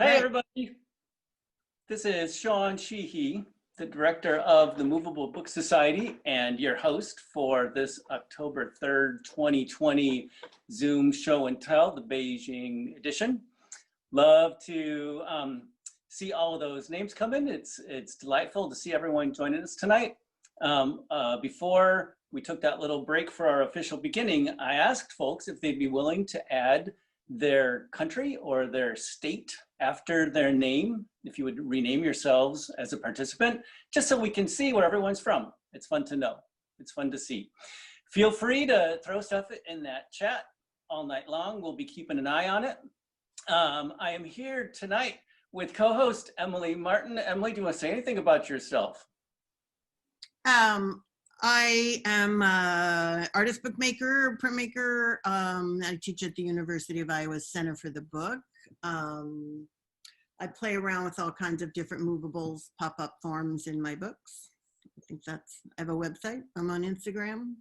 Hi, everybody. This is Sean Sheehy, the director of the Movable Book Society and your host for this October 3rd, 2020 Zoom show and tell, the Beijing edition. Love to see all of those names come in. It's delightful to see everyone joining us tonight. Before we took that little break for our official beginning, I asked folks if they'd be willing to add their country or their state after their name, if you would rename yourselves as a participant, just so we can see where everyone's from. It's fun to know. It's fun to see. Feel free to throw stuff in that chat all night long. We'll be keeping an eye on it. I am here tonight with co-host Emily Martin. Emily, do you want to say anything about yourself? I am an artist bookmaker, printmaker. I teach at the University of Iowa's Center for the Book. I play around with all kinds of different movables, pop-up forms in my books. I have a website. I'm on Instagram.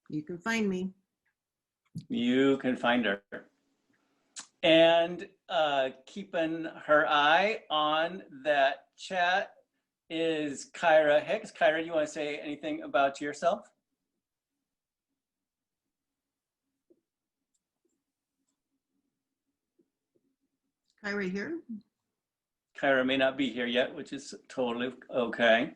You can find me. You can find her. And keeping her eye on that chat is Kyra Hicks. Kyra, do you want to say anything about yourself? Kyra here? Kyra may not be here yet, which is totally okay.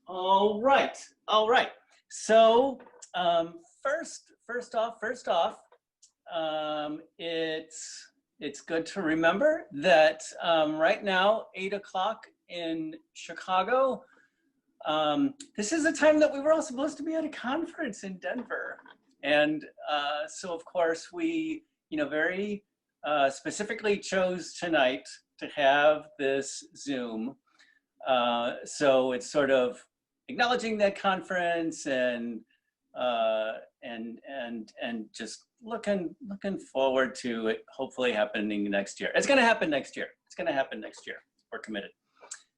All right. So first off, it's good to remember that right now, 8 o'clock in Chicago, this is the time that we were all supposed to be at a conference in Denver. And so of course we, very specifically chose tonight to have this Zoom. So it's sort of acknowledging that conference and just looking forward to it hopefully happening next year. It's going to happen next year. We're committed.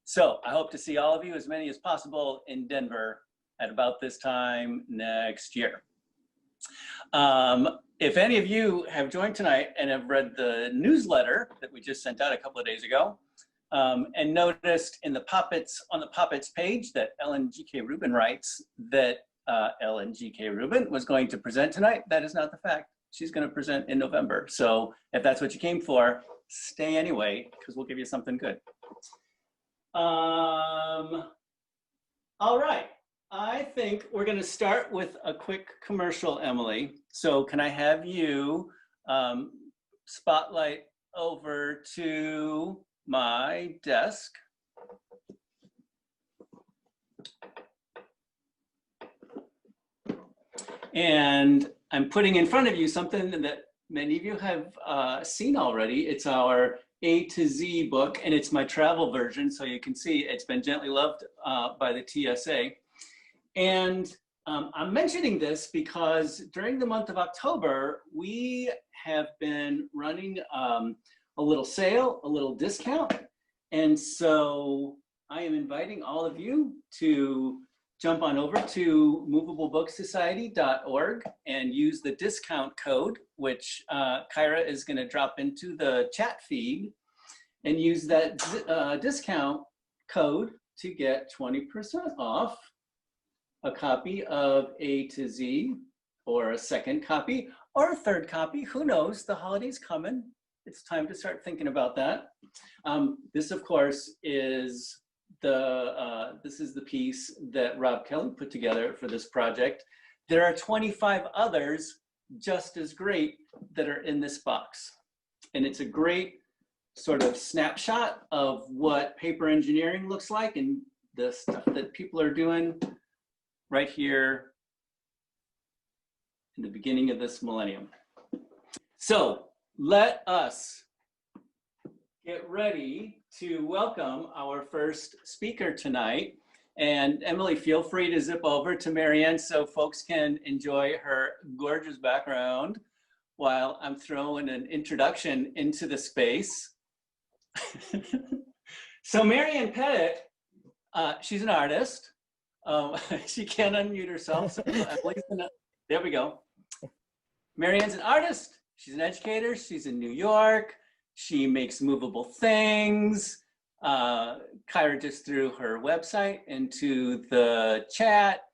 So I hope to see all of you, as many as possible, in Denver at about this time next year. If any of you have joined tonight and have read the newsletter that we just sent out a couple of days ago, and noticed on the Poppets page that Ellen G.K. Rubin writes that Ellen G.K. Rubin was going to present tonight, that is not the fact. She's going to present in November. So if that's what you came for, stay anyway, because we'll give you something good. All right. I think we're going to start with a quick commercial, Emily. So can I have you spotlight over to my desk? And I'm putting in front of you something that many of you have seen already. It's our A to Z book, and it's my travel version, so you can see it's been gently loved by the TSA. And I'm mentioning this because during the month of October, we have been running a little sale, a little discount. And so I am inviting all of you to jump on over to movablebooksociety.org and use the discount code, which Kyra is going to drop into the chat feed, and use that discount code to get 20% off a copy of A to Z, or a second copy, or a third copy. Who knows? The holiday's coming. It's time to start thinking about that. This, of course, is the piece that Rob Kelly put together for this project. There are 25 others just as great that are in this box. And it's a great sort of snapshot of what paper engineering looks like and the stuff that people are doing right here in the beginning of this millennium. So let us get ready to welcome our first speaker tonight. And Emily, feel free to zip over to Marianne so folks can enjoy her gorgeous background while I'm throwing an introduction into the space. So Marianne Pettit She's an artist. She can't unmute herself. So there we go. Marianne's an artist. She's an educator. She's in New York. She makes movable things. Kyra just threw her website into the chat.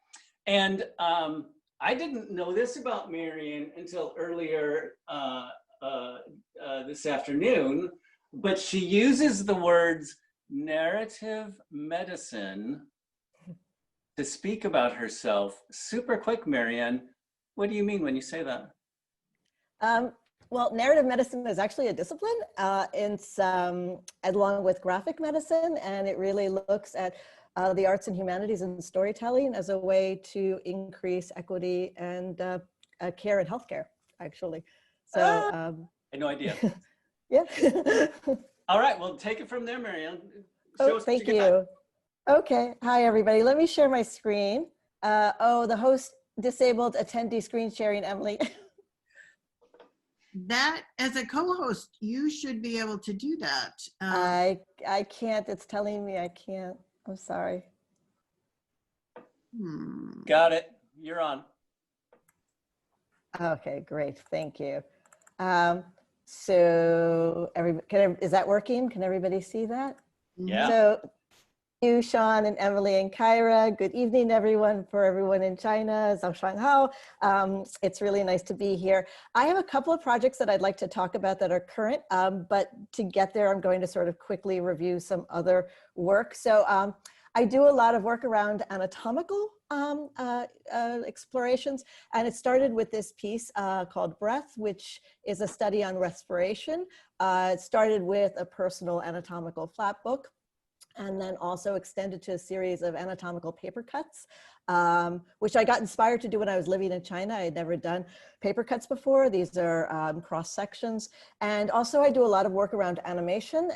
And I didn't know this about Marianne until earlier this afternoon, but she uses the words narrative medicine to speak about herself. Super quick, Marianne. What do you mean when you say that? Well, narrative medicine is actually a discipline. It's along with graphic medicine, and it really looks at the arts and humanities and storytelling as a way to increase equity and care and healthcare, actually. So I had no idea. yeah. All right, well, take it from there, Marianne. Oh, thank you. Okay, hi everybody. Let me share my screen. Oh, the host disabled attendee screen sharing, Emily. That, as a co-host, you should be able to do that. I can't. It's telling me I can't. I'm sorry. Got it. You're on. Okay, great. Thank you. So, is that working? Can everybody see that? Yeah. So, you, Sean, and Emily, and Kyra. Good evening, everyone. For everyone in China, Zhang Hao. It's really nice to be here. I have a couple of projects that I'd like to talk about that are current, but to get there, I'm going to sort of quickly review some other work. So I do a lot of work around anatomical explorations, and it started with this piece called Breath, which is a study on respiration. It started with a personal anatomical flap book, and then also extended to a series of anatomical paper cuts, which I got inspired to do when I was living in China. I had never done paper cuts before. These are cross sections. And also I do a lot of work around animation.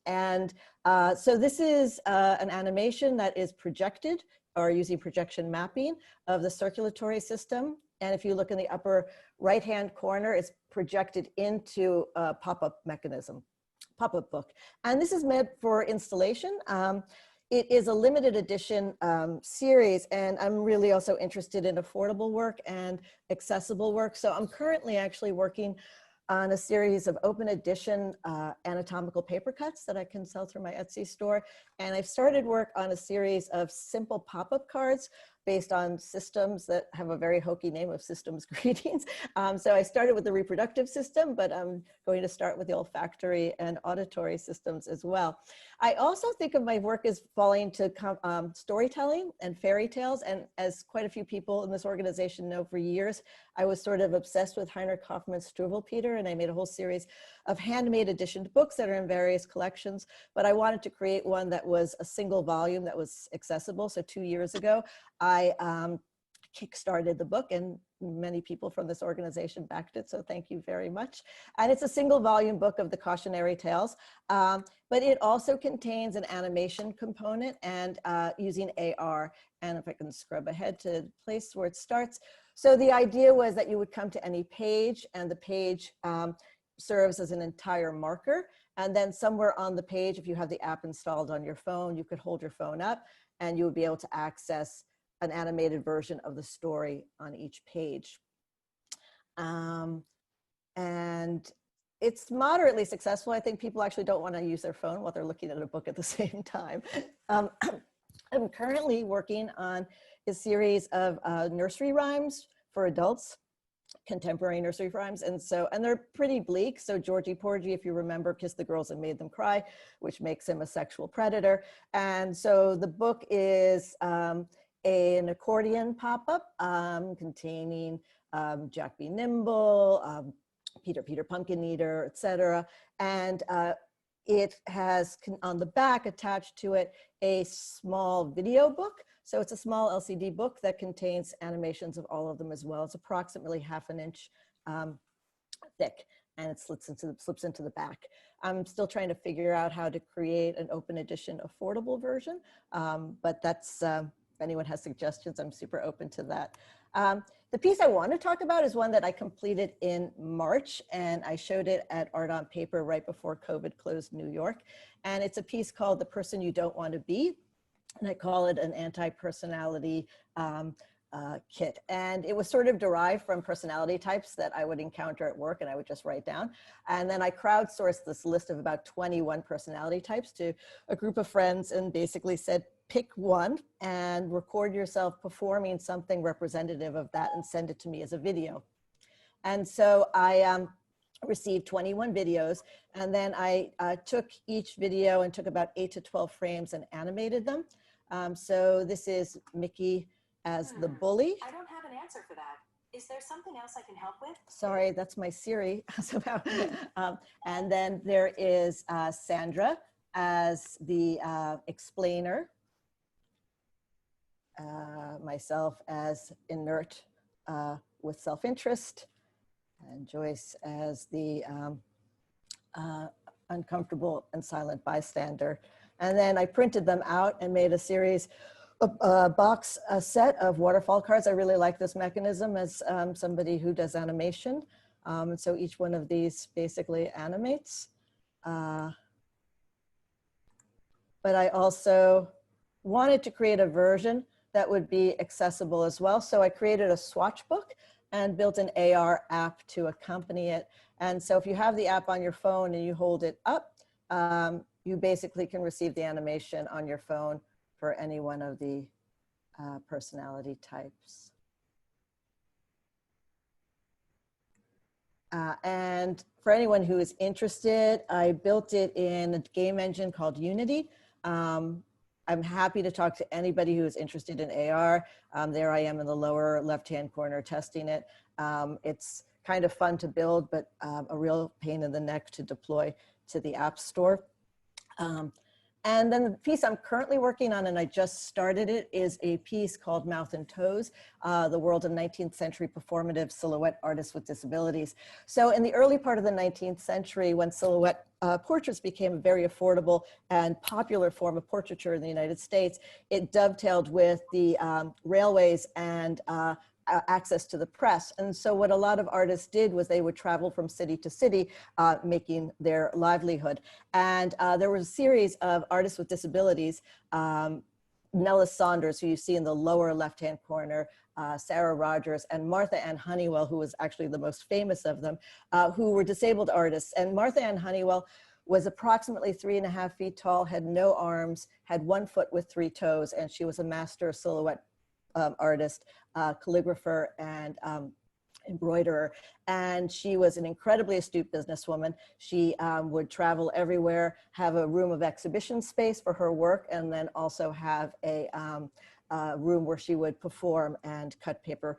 So this is an animation that is projected or using projection mapping of the circulatory system. And if you look in the upper right-hand corner, it's projected into a pop-up mechanism. Pop-up book. And this is meant for installation. It is a limited edition series, and I'm really also interested in affordable work and accessible work. So I'm currently actually working on a series of open edition anatomical paper cuts that I can sell through my Etsy store. And I've started work on a series of simple pop-up cards based on systems that have a very hokey name of systems greetings. So I started with the reproductive system, but I'm going to start with the olfactory and auditory systems as well. I also think of my work as falling to storytelling and fairy tales. And as quite a few people in this organization know, for years, I was sort of obsessed with Heinrich Hoffmann's Struwwelpeter, and I made a whole series of handmade editioned books that are in various collections. But I wanted to create one that was a single volume that was accessible. So 2 years ago, I kickstarted the book, and many people from this organization backed it, so thank you very much. And it's a single volume book of the cautionary tales, but it also contains an animation component and using AR. And if I can scrub ahead to the place where it starts. So the idea was that you would come to any page, and the page serves as an entire marker. And then somewhere on the page, if you have the app installed on your phone, you could hold your phone up and you would be able to access an animated version of the story on each page. And it's moderately successful. I think people actually don't want to use their phone while they're looking at a book at the same time. I'm currently working on a series of nursery rhymes for adults, contemporary nursery rhymes, and they're pretty bleak. So Georgie Porgy, if you remember, kissed the girls and made them cry, which makes him a sexual predator. And so the book is an accordion pop-up containing Jack Be Nimble, Peter Pumpkin Eater, etc. And it has on the back attached to it a small video book. So it's a small LCD book that contains animations of all of them as well. It's approximately ½ an inch thick, and it slips into the back. I'm still trying to figure out how to create an open edition affordable version, but that's, if anyone has suggestions, I'm super open to that. The piece I want to talk about is one that I completed in March, and I showed it at Art on Paper right before COVID closed New York. And it's a piece called The Person You Don't Want to Be. and I call it an anti-personality kit. And it was sort of derived from personality types that I would encounter at work and I would just write down. And then I crowdsourced this list of about 21 personality types to a group of friends and basically said, pick one and record yourself performing something representative of that and send it to me as a video. And so I received 21 videos, and then I took each video and took about 8 to 12 frames and animated them. So this is Mickey as the bully. I don't have an answer for that. Is there something else I can help with? Sorry, that's my Siri. And then there is Sandra as the explainer. Myself as inert with self-interest. And Joyce as the uncomfortable and silent bystander. And then I printed them out and made a series, a set of waterfall cards. I really like this mechanism as somebody who does animation. And so each one of these basically animates. But I also wanted to create a version that would be accessible as well. So I created a swatch book and built an AR app to accompany it. And so if you have the app on your phone and you hold it up, you basically can receive the animation on your phone for any one of the personality types. And for anyone who is interested, I built it in a game engine called Unity. I'm happy to talk to anybody who is interested in AR. There I am in the lower left-hand corner testing it. It's kind of fun to build, but a real pain in the neck to deploy to the App Store. And then the piece I'm currently working on, and I just started it, is a piece called Mouth and Toes, the world of 19th century performative silhouette artists with disabilities. So in the early part of the 19th century, when silhouette portraits became a very affordable and popular form of portraiture in the United States, it dovetailed with the railways and access to the press. And so what a lot of artists did was they would travel from city to city, making their livelihood. And there was a series of artists with disabilities, Nellis Saunders, who you see in the lower left-hand corner, Sarah Rogers, and Martha Ann Honeywell, who was actually the most famous of them, who were disabled artists. And Martha Ann Honeywell was approximately 3.5 feet tall, had no arms, had 1 foot with 3 toes, and she was a master silhouette artist, calligrapher, and embroiderer. And she was an incredibly astute businesswoman. She would travel everywhere, have a room of exhibition space for her work, and then also have a room where she would perform and cut paper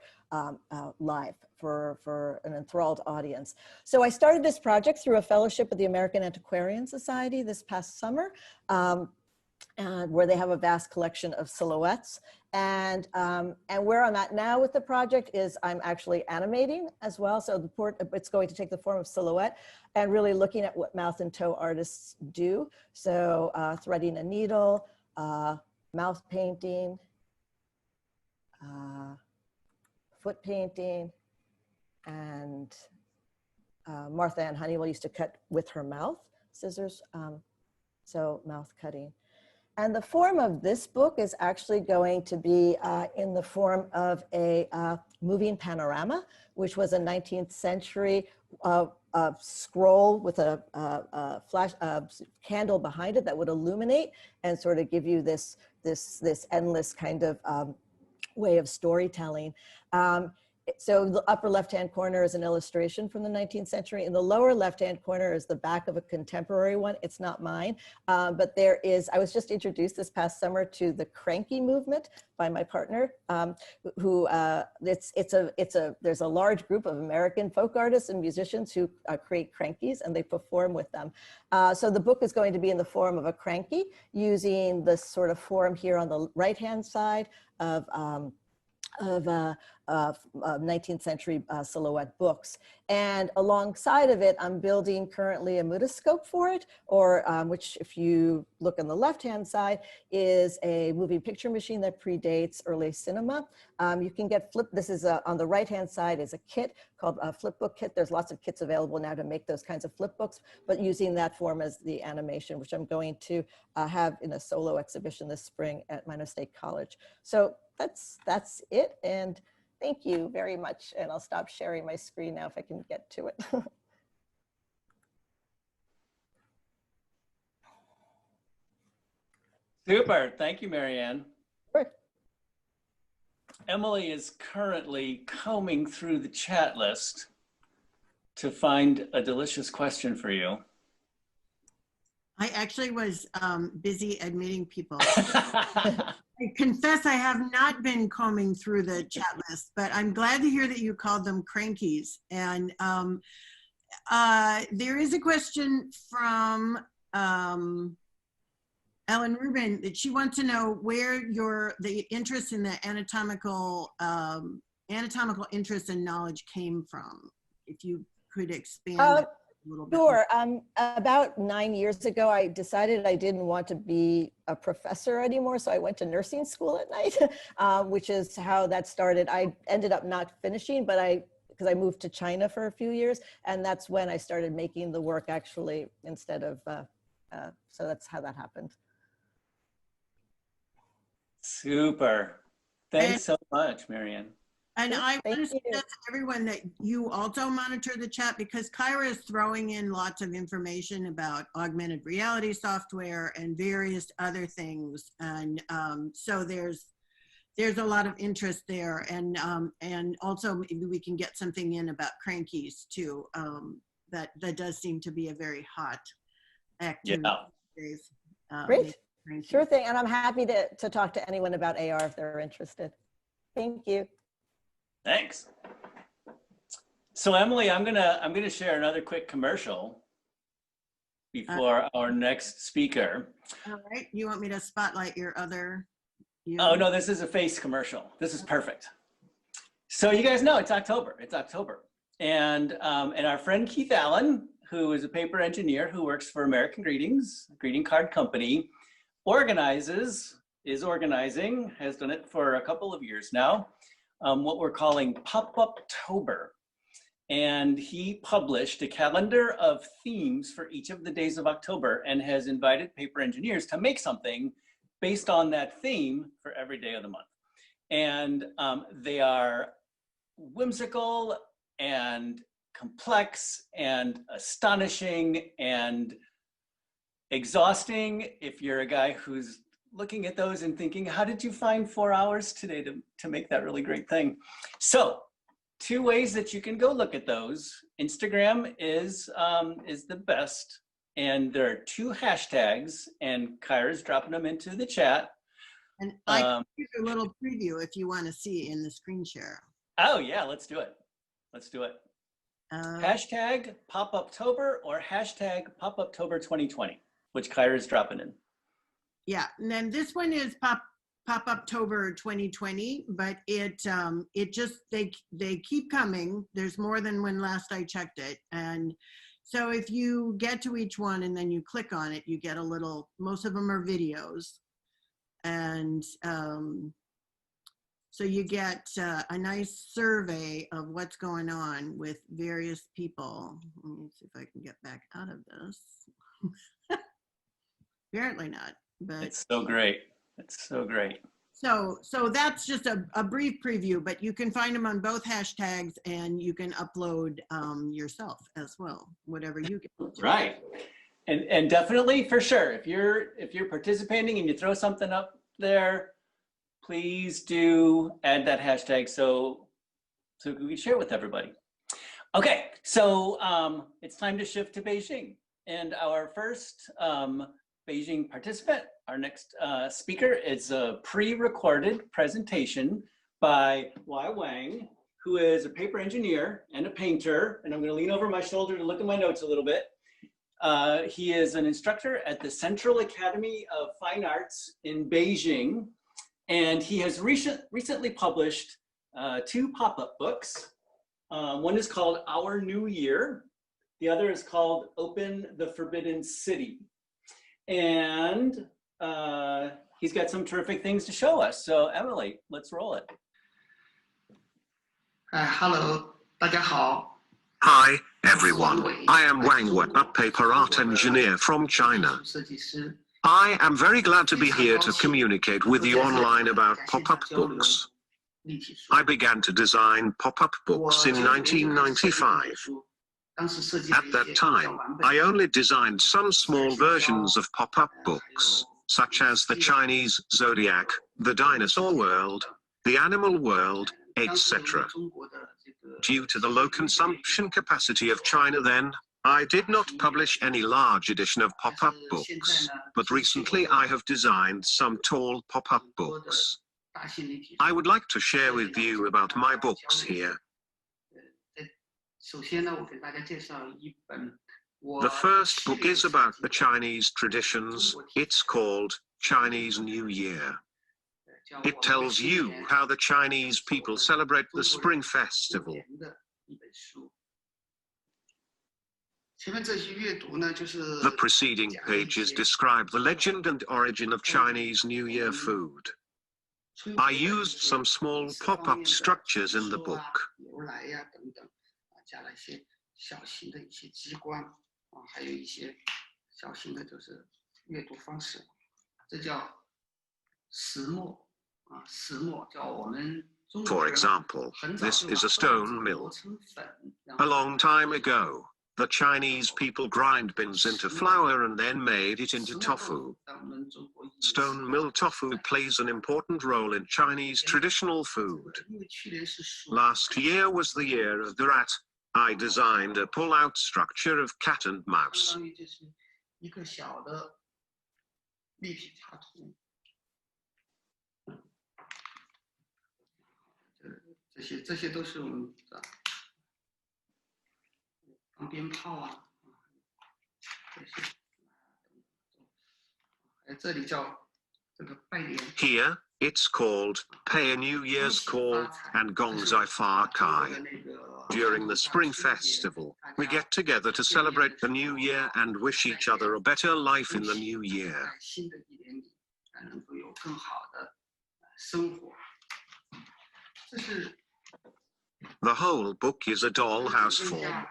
live for an enthralled audience. So I started this project through a fellowship with the American Antiquarian Society this past summer, where they have a vast collection of silhouettes. And where I'm at now with the project is I'm actually animating as well. So it's going to take the form of silhouette and really looking at what mouth and toe artists do. So threading a needle, mouth painting, foot painting, and Martha Ann Honeywell used to cut with her mouth, scissors, so mouth cutting. And the form of this book is actually going to be in the form of a moving panorama, which was a 19th century scroll with a flash candle behind it that would illuminate and sort of give you this endless kind of way of storytelling. So the upper left-hand corner is an illustration from the 19th century. In the lower left-hand corner is the back of a contemporary one. It's not mine, but there is, I was just introduced this past summer to the cranky movement by my partner, who, there's a large group of American folk artists and musicians who create crankies and they perform with them. So the book is going to be in the form of a cranky, using the sort of form here on the right-hand side of of 19th century silhouette books. And alongside of it, I'm building currently a mutoscope for it, or which, if you look on the left-hand side, is a moving picture machine that predates early cinema. You can get this is on the right-hand side is a kit called a flipbook kit. There's lots of kits available now to make those kinds of flipbooks, but using that form as the animation, which I'm going to have in a solo exhibition this spring at Minot State College. So that's it, and thank you very much. And I'll stop sharing my screen now if I can get to it. Super, thank you, Marianne. Sure. Emily is currently combing through the chat list to find a delicious question for you. I actually was busy admitting people. I confess I have not been combing through the chat list, but I'm glad to hear that you called them crankies. And there is a question from Ellen Rubin that she wants to know where the interest in the anatomical interest and knowledge came from. If you could expand that a little bit. Sure. About 9 years ago, I decided I didn't want to be a professor anymore, so I went to nursing school at night, which is how that started. I ended up not finishing, but because I moved to China for a few years, and that's when I started making the work actually instead of, so that's how that happened. Super. Thanks so much, Marianne. And I want to Thank you. suggest to everyone that you also monitor the chat, because Kyra is throwing in lots of information about augmented reality software and various other things. And so there's a lot of interest there. And also maybe we can get something in about crankies too. That does seem to be a very hot activity these days. Great. Sure thing. And I'm happy to talk to anyone about AR if they're interested. Thank you. Thanks. So Emily, I'm gonna share another quick commercial before our next speaker. All right. You want me to spotlight your other? Oh no, this is a face commercial. This is perfect. So you guys know it's October. It's October, and our friend Keith Allen, who is a paper engineer who works for American Greetings, a greeting card company, is organizing, has done it for a couple of years now, what we're calling Pop-Up-tober. And he published a calendar of themes for each of the days of October and has invited paper engineers to make something based on that theme for every day of the month. And they are whimsical and complex and astonishing and exhausting if you're a guy who's looking at those and thinking, how did you find 4 hours today to make that really great thing? So 2 ways that you can go look at those. Instagram is the best, and there are 2 hashtags, and Kyra's dropping them into the chat. And I can give you a little preview if you want to see in the screen share. Oh yeah, let's do it. Let's do it. Hashtag Pop-Up-tober or hashtag Pop-Up-tober 2020, which Kyra's dropping in. Yeah, and then this one is Pop-Up-tober 2020, but it just they keep coming. There's more than when last I checked it, and so if you get to each one and then you click on it, you get a little. Most of them are videos, and so you get a nice survey of what's going on with various people. Let me see if I can get back out of this. Apparently not. But it's so great. It's so great. So that's just a brief preview, but you can find them on both hashtags, and you can upload yourself as well, whatever you get. Right, and definitely for sure, if you're participating and you throw something up there, please do add that hashtag so we can share it with everybody. Okay, so it's time to shift to Beijing, and our first Beijing participant, our next speaker, is a pre-recorded presentation by Wai Wang, who is a paper engineer and a painter. And I'm going to lean over my shoulder to look at my notes a little bit. He is an instructor at the Central Academy of Fine Arts in Beijing. And he has recently published two pop-up books. One is called Our New Year. The other is called Open the Forbidden City. And he's got some terrific things to show us. So Emily, let's roll it. Hello, 大家好. Hi, everyone. I am Wang Wen, a paper art engineer from China. I am very glad to be here to communicate with you online about pop-up books. I began to design pop-up books in 1995. At that time, I only designed some small versions of pop-up books, such as the Chinese Zodiac, the Dinosaur World, the Animal World, etc. Due to the low consumption capacity of China then, I did not publish any large edition of pop-up books, but recently I have designed some tall pop-up books. I would like to share with you about my books here. The first book is about the Chinese traditions. It's called Chinese New Year. It tells you how the Chinese people celebrate the Spring Festival. The preceding pages describe the legend and origin of Chinese New Year food. I used some small pop-up structures in the book. For example, this is a stone mill. A long time ago, the Chinese people grind beans into flour and then made it into tofu. Stone mill tofu plays an important role in Chinese traditional food. Last year was the year of the rat. I designed a pull-out structure of cat and mouse. Here, it's called Pay a New Year's Call and Gong Zai Fa Kai. During the Spring Festival, we get together to celebrate the New Year and wish each other a better life in the new year. The whole book is a dollhouse form.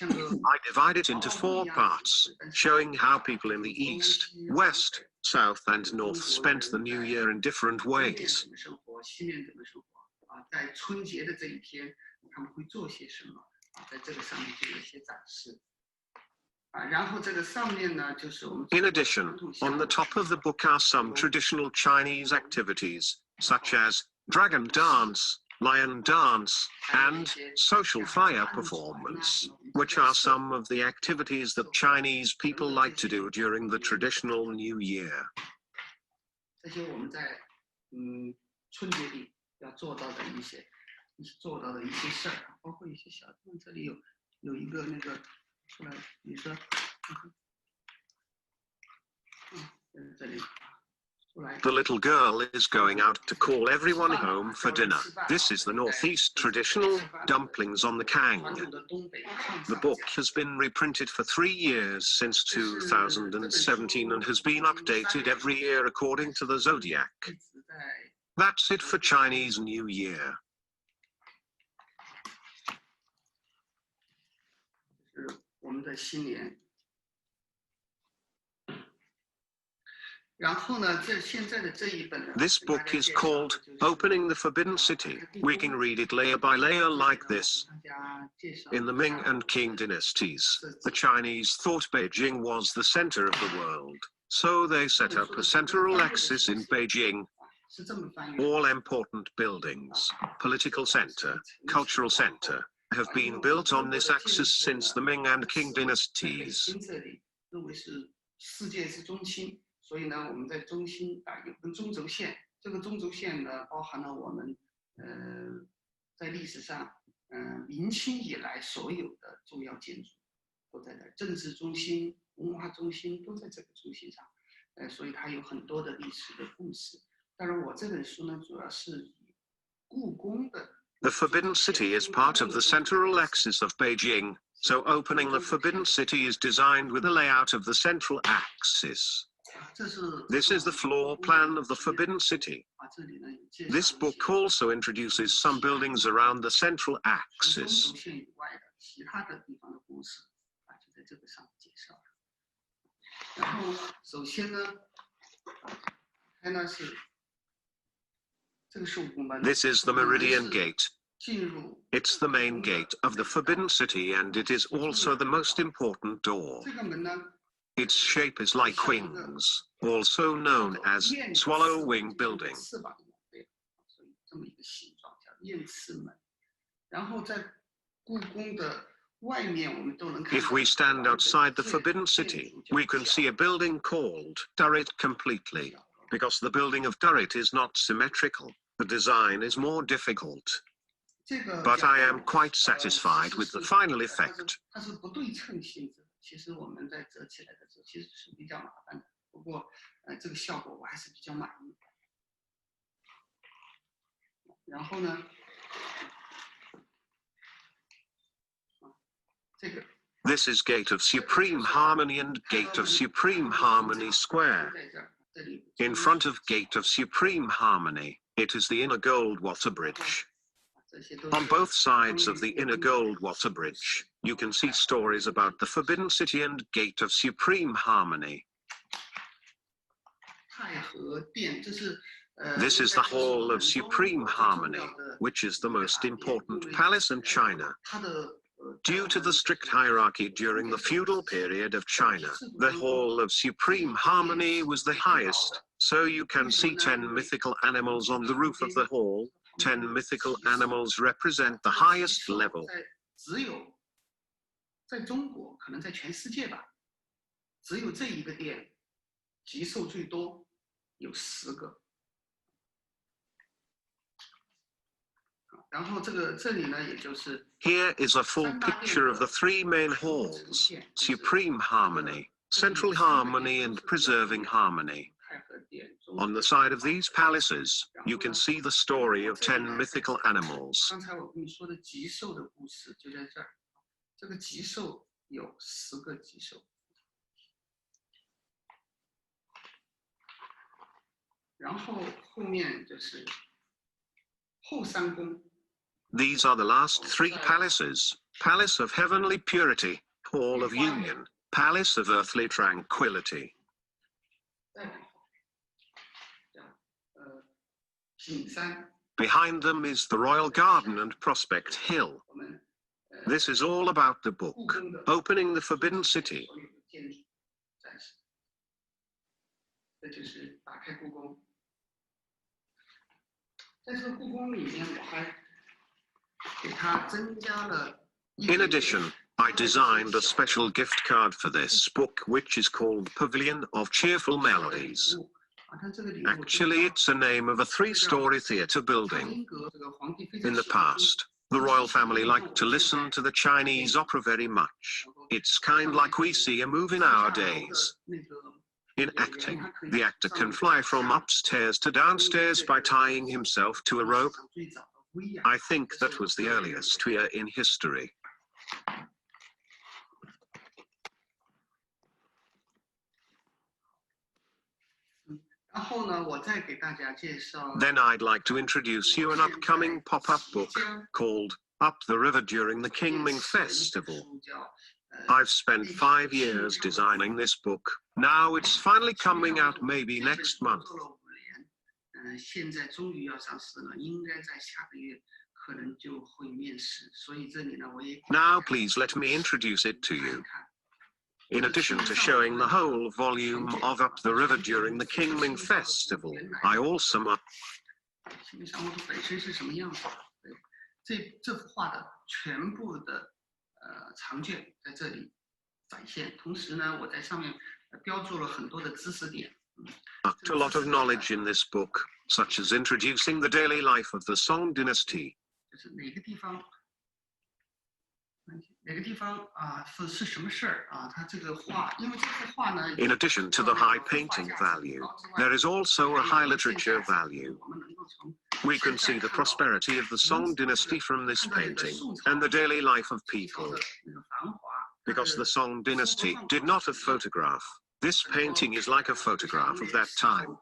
I divide it into 4 parts, showing how people in the East, West, South and North spent the New Year in different ways. In addition, on the top of the book are some traditional Chinese activities, such as dragon dance, lion dance, and social fire performance, which are some of the activities that Chinese people like to do during the traditional New Year. The little girl is going out to call everyone home for dinner. This is the Northeast traditional dumplings on the Kang. The book has been reprinted for 3 years since 2017 and has been updated every year according to the zodiac. That's it for Chinese New Year. This book is called Opening the Forbidden City. We can read it layer by layer like this. In the Ming and Qing dynasties, the Chinese thought Beijing was the center of the world, so they set up a central axis in Beijing. All important buildings, political center, cultural center, have been built on this axis since the Ming and Qing dynasties. 所以呢，我们在中心有根中轴线，这个中轴线呢，包含了我们在历史上明清以来所有的重要建筑都在这，政治中心、文化中心都在这个中心上，所以它有很多的历史的故事。当然，我这本书呢，主要是以 The Forbidden City is part of the central axis of Beijing, so opening the Forbidden City is designed with a layout of the central axis. This is the floor plan of the Forbidden City. This book also introduces some buildings around the central axis. This is the Meridian Gate. It's the main gate of the Forbidden City, and it is also the most important door. Its shape is like wings, also known as swallow wing building. If we stand outside the Forbidden City, we can see a building called turret completely, because the building of turret is not symmetrical. The design is more difficult. But I am quite satisfied with the final effect. This is Gate of Supreme Harmony and Gate of Supreme Harmony Square. In front of Gate of Supreme Harmony, it is the inner gold water bridge. On both sides of the inner gold water bridge, you can see stories about the Forbidden City and Gate of Supreme Harmony. This is the Hall of Supreme Harmony, which is the most important palace in China. Due to the strict hierarchy during the feudal period of China, the Hall of Supreme Harmony was the highest, so you can see 10 mythical animals on the roof of the hall. 10 mythical animals represent the highest level. Here is a full picture of the three main halls: Supreme Harmony, Central Harmony, and Preserving Harmony. On the side of these palaces, you can see the story of 10 mythical animals. These are the last three palaces: Palace of Heavenly Purity, Hall of Union, Palace of Earthly Tranquility. Behind them is the Royal Garden and Prospect Hill. This is all about the book, Opening the Forbidden City. In addition, I designed a special gift card for this book, which is called Pavilion of Cheerful Melodies. Actually, it's a name of a 3-story theater building. In the past, the royal family liked to listen to the Chinese opera very much. It's kind like we see a movie nowadays. In acting, the actor can fly from upstairs to downstairs by tying himself to a rope. I think that was the earliest year in history. Then I'd like to introduce you an upcoming pop-up book called Up the River During the Qingming Festival. I've spent 5 years designing this book. Now it's finally coming out maybe next month. Now please let me introduce it to you. In addition to showing the whole volume of Up the River During the Qingming Festival, I also marked a lot of knowledge in this book, such as introducing the daily life of the Song dynasty. In addition to the high painting value, there is also a high literature value. We can see the prosperity of the Song dynasty from this painting, and the daily life of people. Because the Song dynasty did not have photograph, this painting is like a photograph of that time.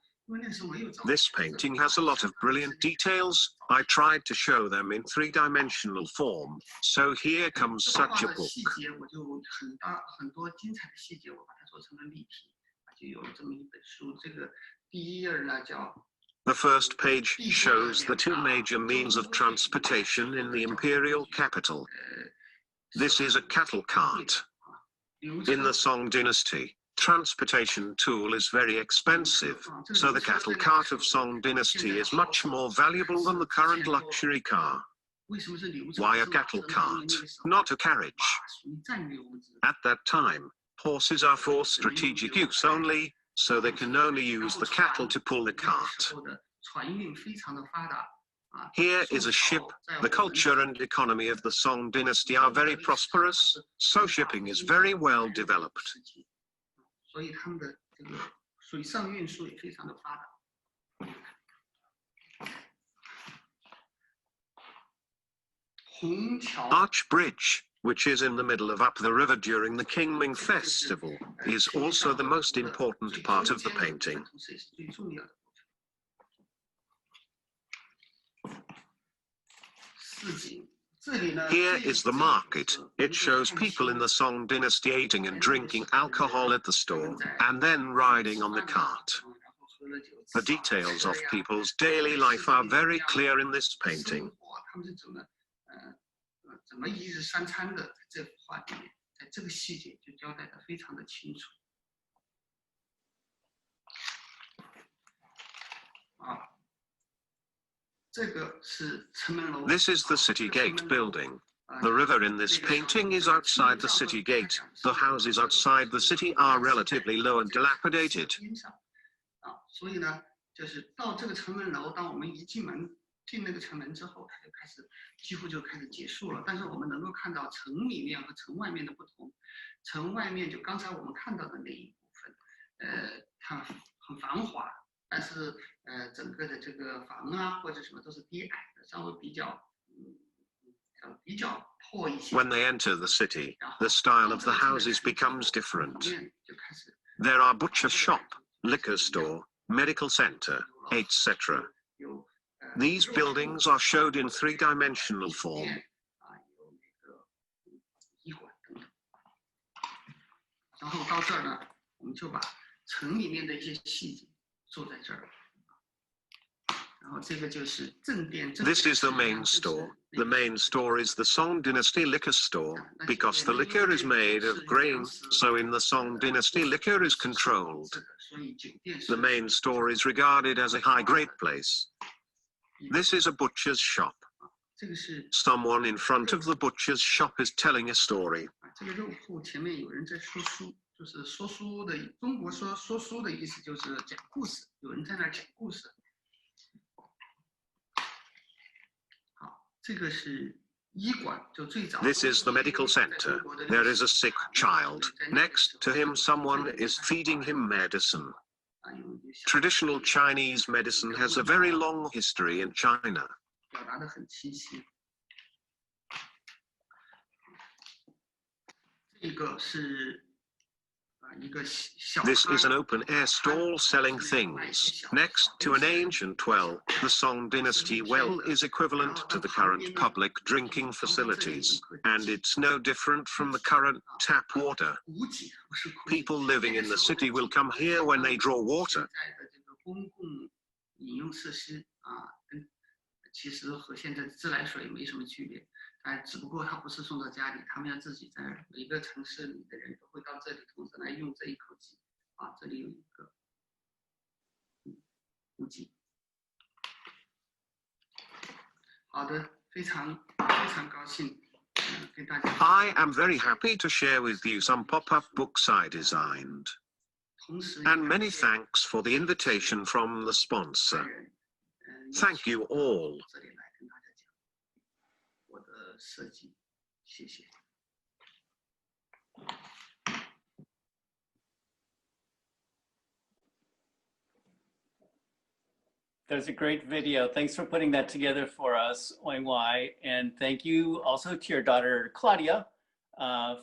This painting has a lot of brilliant details. I tried to show them in three-dimensional form, so here comes such a book. The first page shows the two major means of transportation in the imperial capital. This is a cattle cart. In the Song dynasty, transportation tool is very expensive, so the cattle cart of Song dynasty is much more valuable than the current luxury car. Why a cattle cart, not a carriage? At that time, horses are for strategic use only, so they can only use the cattle to pull the cart. Here is a ship. The culture and economy of the Song dynasty are very prosperous, so shipping is very well developed. Arch Bridge, which is in the middle of up the river during the Qingming festival, is also the most important part of the painting. Here is the market. It shows people in the Song dynasty eating and drinking alcohol at the store, and then riding on the cart. The details of people's daily life are very clear in this painting. This is the city gate building. The river in this painting is outside the city gate. The houses outside the city are relatively low and dilapidated. When they enter the city, the style of the houses becomes different. There are butcher shop, liquor store, medical center, etc. These buildings are showed in three-dimensional form. This is the main store. The main store is the Song dynasty liquor store, because the liquor is made of grain, so in the Song dynasty liquor is controlled. The main store is regarded as a high-grade place. This is a butcher's shop. Someone in front of the butcher's shop is telling a story. This is the medical center. There is a sick child. Next to him, someone is feeding him medicine. Traditional Chinese medicine has a very long history in China. This is an open-air stall selling things. Next to an ancient well, the Song dynasty well is equivalent to the current public drinking facilities, and it's no different from the current tap water. People living in the city will come here when they draw water. I am very happy to share with you some pop-up books I designed. And many thanks for the invitation from the sponsor. Thank you all. That's a great video. Thanks for putting that together for us, Wang Wai. And thank you also to your daughter, Claudia,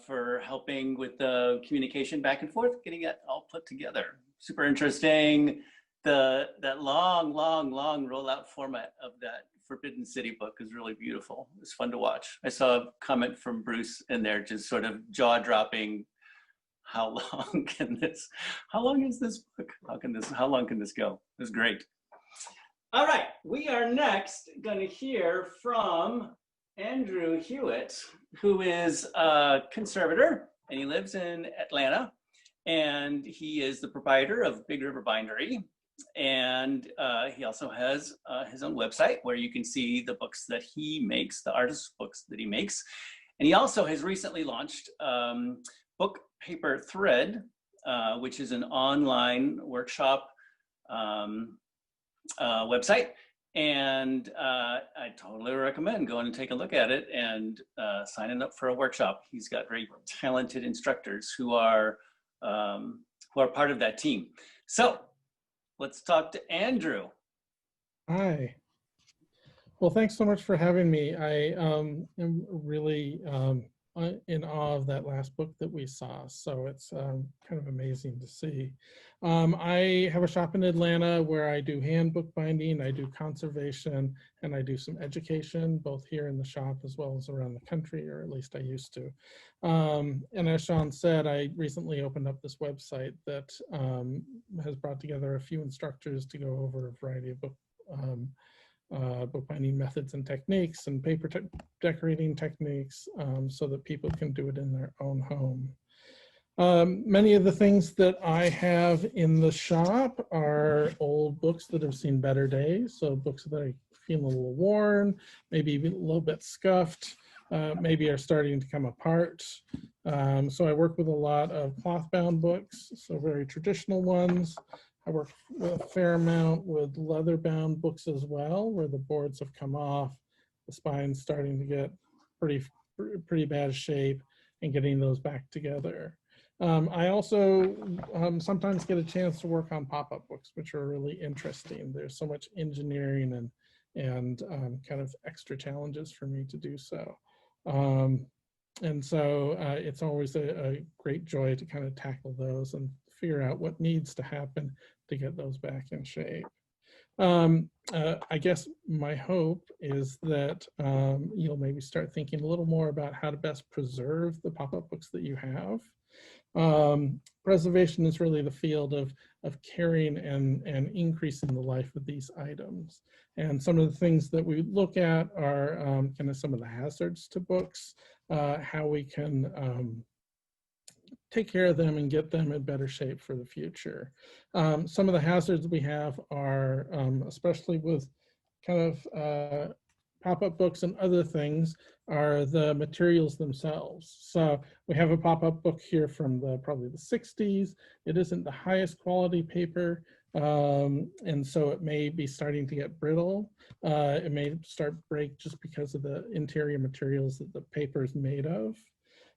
for helping with the communication back and forth, getting it all put together. Super interesting. That long rollout format of that Forbidden City book is really beautiful. It's fun to watch. I saw a comment from Bruce in there, just sort of jaw-dropping. How long is this book? How long can this go? It was great. All right, we are next going to hear from Andrew Hewitt, who is a conservator, and he lives in Atlanta, and he is the proprietor of Big River Bindery, and he also has his own website where you can see the books that he makes, the artist books that he makes, and he also has recently launched Book Paper Thread, which is an online workshop website, and I totally recommend going and take a look at it and signing up for a workshop. He's got very talented instructors who are part of that team. So let's talk to Andrew. Hi. Well, thanks so much for having me. I am really in awe of that last book that we saw. So it's kind of amazing to see. I have a shop in Atlanta where I do hand bookbinding, I do conservation, and I do some education, both here in the shop as well as around the country, or at least I used to. And as Sean said, I recently opened up this website that has brought together a few instructors to go over a variety of bookbinding methods and techniques and paper decorating techniques so that people can do it in their own home. Many of the things that I have in the shop are old books that have seen better days. So books that I feel a little worn, maybe even a little bit scuffed, maybe are starting to come apart. So I work with a lot of cloth bound books, so very traditional ones. I work with a fair amount with leather bound books as well, where the boards have come off, the spine's starting to get pretty bad shape, and getting those back together. I also sometimes get a chance to work on pop-up books, which are really interesting. There's so much engineering and kind of extra challenges for me to do so. And so it's always a great joy to kind of tackle those and figure out what needs to happen to get those back in shape. I guess my hope is that you'll maybe start thinking a little more about how to best preserve the pop-up books that you have. Preservation is really the field of caring and increasing the life of these items. And some of the things that we look at are kind of some of the hazards to books, how we can take care of them and get them in better shape for the future. Some of the hazards we have are, especially with kind of pop-up books and other things, are the materials themselves. So we have a pop-up book here from probably the 60s. It isn't the highest quality paper, and so it may be starting to get brittle. It may start to break just because of the interior materials that the paper is made of.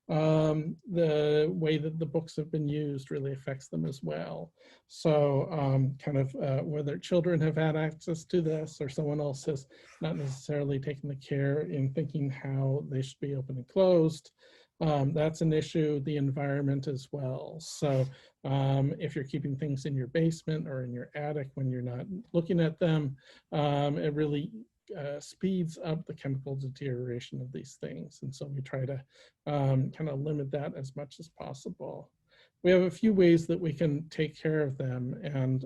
The way that the books have been used really affects them as well. So kind of whether children have had access to this or someone else has not necessarily taken the care in thinking how they should be open and closed, that's an issue. The environment as well. So if you're keeping things in your basement or in your attic when you're not looking at them, it really speeds up the chemical deterioration of these things. And so we try to kind of limit that as much as possible. We have a few ways that we can take care of them and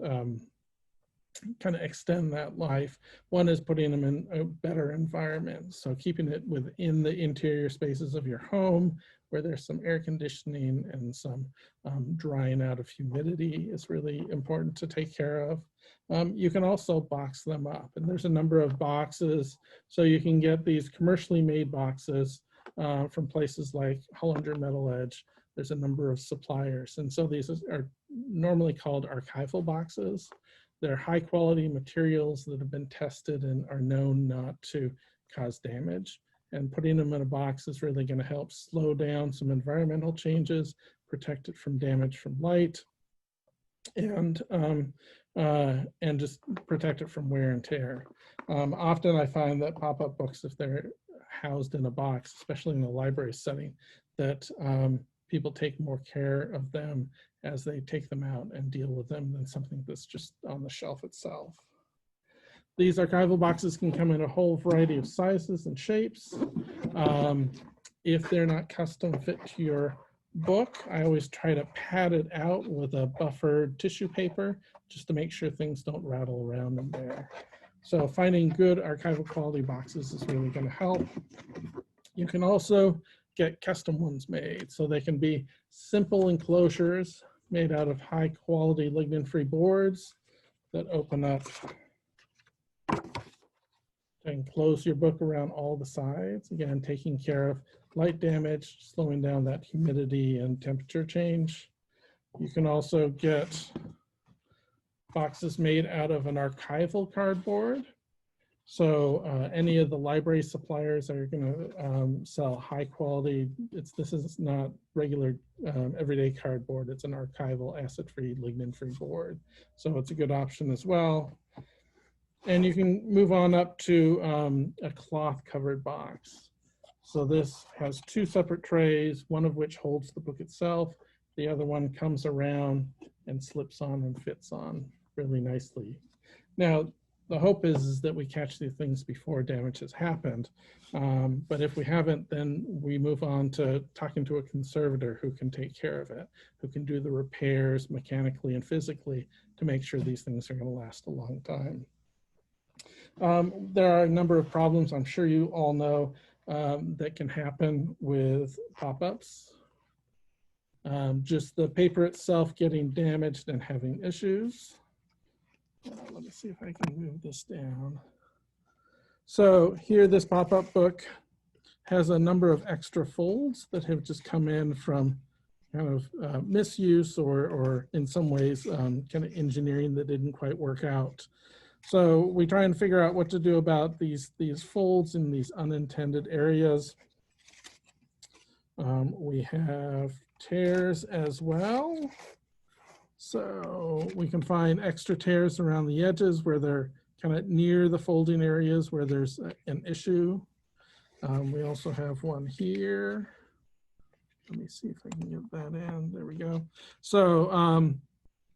kind of extend that life. One is putting them in a better environment. So keeping it within the interior spaces of your home where there's some air conditioning and some drying out of humidity is really important to take care of. You can also box them up, and there's a number of boxes. So you can get these commercially made boxes from places like Hollinger Metal Edge. There's a number of suppliers, and so these are normally called archival boxes. They're high quality materials that have been tested and are known not to cause damage. And putting them in a box is really going to help slow down some environmental changes, protect it from damage from light, and and just protect it from wear and tear. Often I find that pop-up books, if they're housed in a box, especially in a library setting, that people take more care of them as they take them out and deal with them than something that's just on the shelf itself. These archival boxes can come in a whole variety of sizes and shapes. If they're not custom fit to your book, I always try to pad it out with a buffered tissue paper just to make sure things don't rattle around in there. So finding good archival quality boxes is really going to help. You can also get custom ones made. So they can be simple enclosures made out of high quality lignin-free boards that open up and close your book around all the sides. Again, taking care of light damage, slowing down that humidity and temperature change. You can also get boxes made out of an archival cardboard. So any of the library suppliers are going to sell high quality. This is not regular everyday cardboard. It's an archival acid-free, lignin-free board. So it's a good option as well. And you can move on up to a cloth covered box. So this has two separate trays, one of which holds the book itself. The other one comes around and slips on and fits on really nicely. Now, the hope is that we catch these things before damage has happened. But if we haven't, then we move on to talking to a conservator who can take care of it, who can do the repairs mechanically and physically to make sure these things are going to last a long time. There are a number of problems I'm sure you all know that can happen with pop-ups. Just the paper itself getting damaged and having issues. Let me see if I can move this down. So here, this pop-up book has a number of extra folds that have just come in from kind of misuse or in some ways kind of engineering that didn't quite work out. So we try and figure out what to do about these folds in these unintended areas. We have tears as well. So we can find extra tears around the edges where they're kind of near the folding areas where there's an issue. We also have one here. Let me see if I can get that in. There we go. So,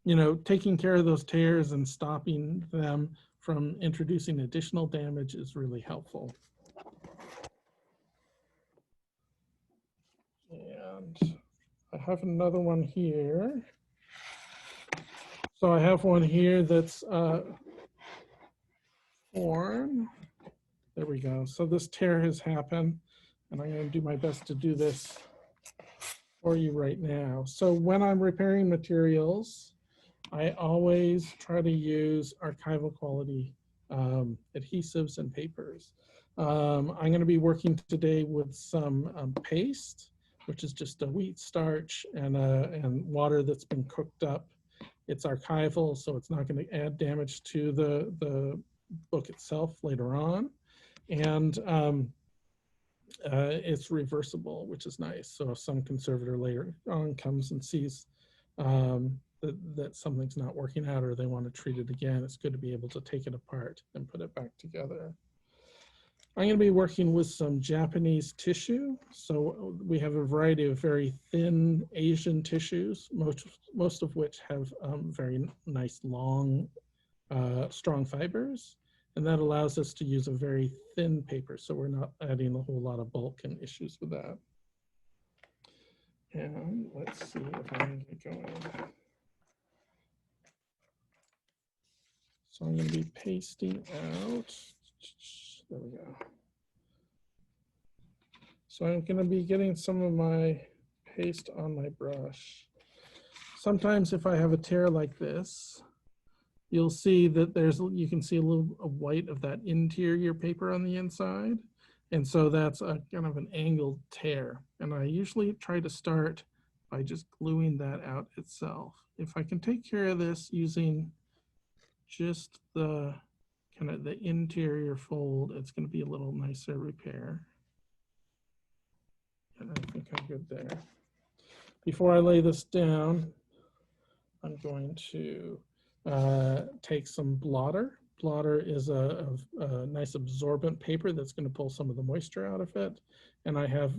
you know, taking care of those tears and stopping them from introducing additional damage is really helpful. And I have another one here. So I have one here that's torn. There we go. So this tear has happened, and I'm going to do my best to do this for you right now. So when I'm repairing materials, I always try to use archival quality adhesives and papers. I'm going to be working today with some paste, which is just a wheat starch and water that's been cooked up. It's archival, so it's not going to add damage to the book itself later on. And it's reversible, which is nice. So if some conservator later on comes and sees that something's not working out or they want to treat it again, it's good to be able to take it apart and put it back together. I'm going to be working with some Japanese tissue. So we have a variety of very thin Asian tissues, most of which have very nice, long, strong fibers. And that allows us to use a very thin paper. So we're not adding a whole lot of bulk and issues with that. And let's see if I can get going. So I'm going to be pasting out. There we go. So I'm going to be getting some of my paste on my brush. Sometimes if I have a tear like this, you'll see that you can see a little white of that interior paper on the inside. And so that's a kind of an angled tear. And I usually try to start by just gluing that out itself. If I can take care of this using just the kind of the interior fold, it's going to be a little nicer repair. And I think I'm good there. Before I lay this down, I'm going to take some blotter. Blotter is a nice absorbent paper that's going to pull some of the moisture out of it. And I have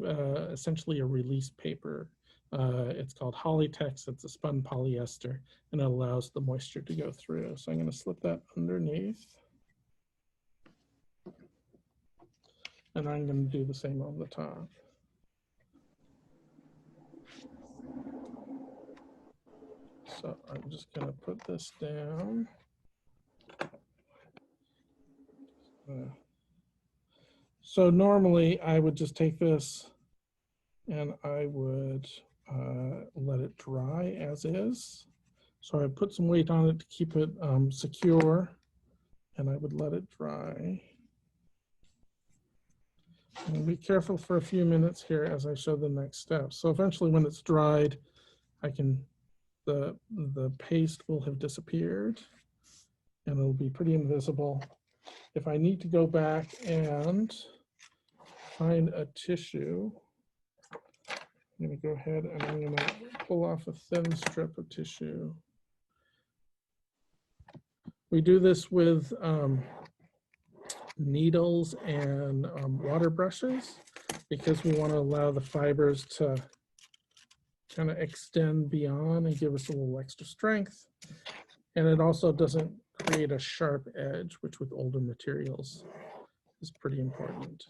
essentially a release paper. It's called Hollytex. It's a spun polyester, and it allows the moisture to go through. So I'm going to slip that underneath. And I'm going to do the same on the top. So I'm just going to put this down. So normally I would just take this and I would let it dry as is. So I put some weight on it to keep it secure, and I would let it dry. And be careful for a few minutes here as I show the next step. So eventually when it's dried, the paste will have disappeared and it'll be pretty invisible. If I need to go back and find a tissue, I'm going to go ahead and I'm going to pull off a thin strip of tissue. We do this with needles and water brushes because we want to allow the fibers to kind of extend beyond and give us a little extra strength. And it also doesn't create a sharp edge, which with older materials is pretty important.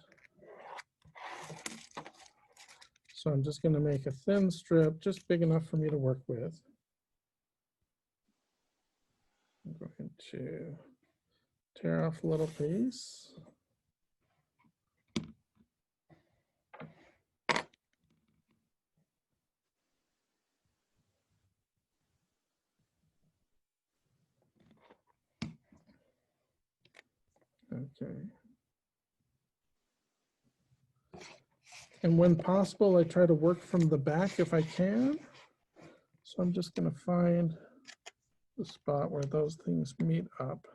So I'm just going to make a thin strip, just big enough for me to work with. I'm going to tear off a little piece. Okay. And when possible, I try to work from the back if I can. So I'm just going to find the spot where those things meet up.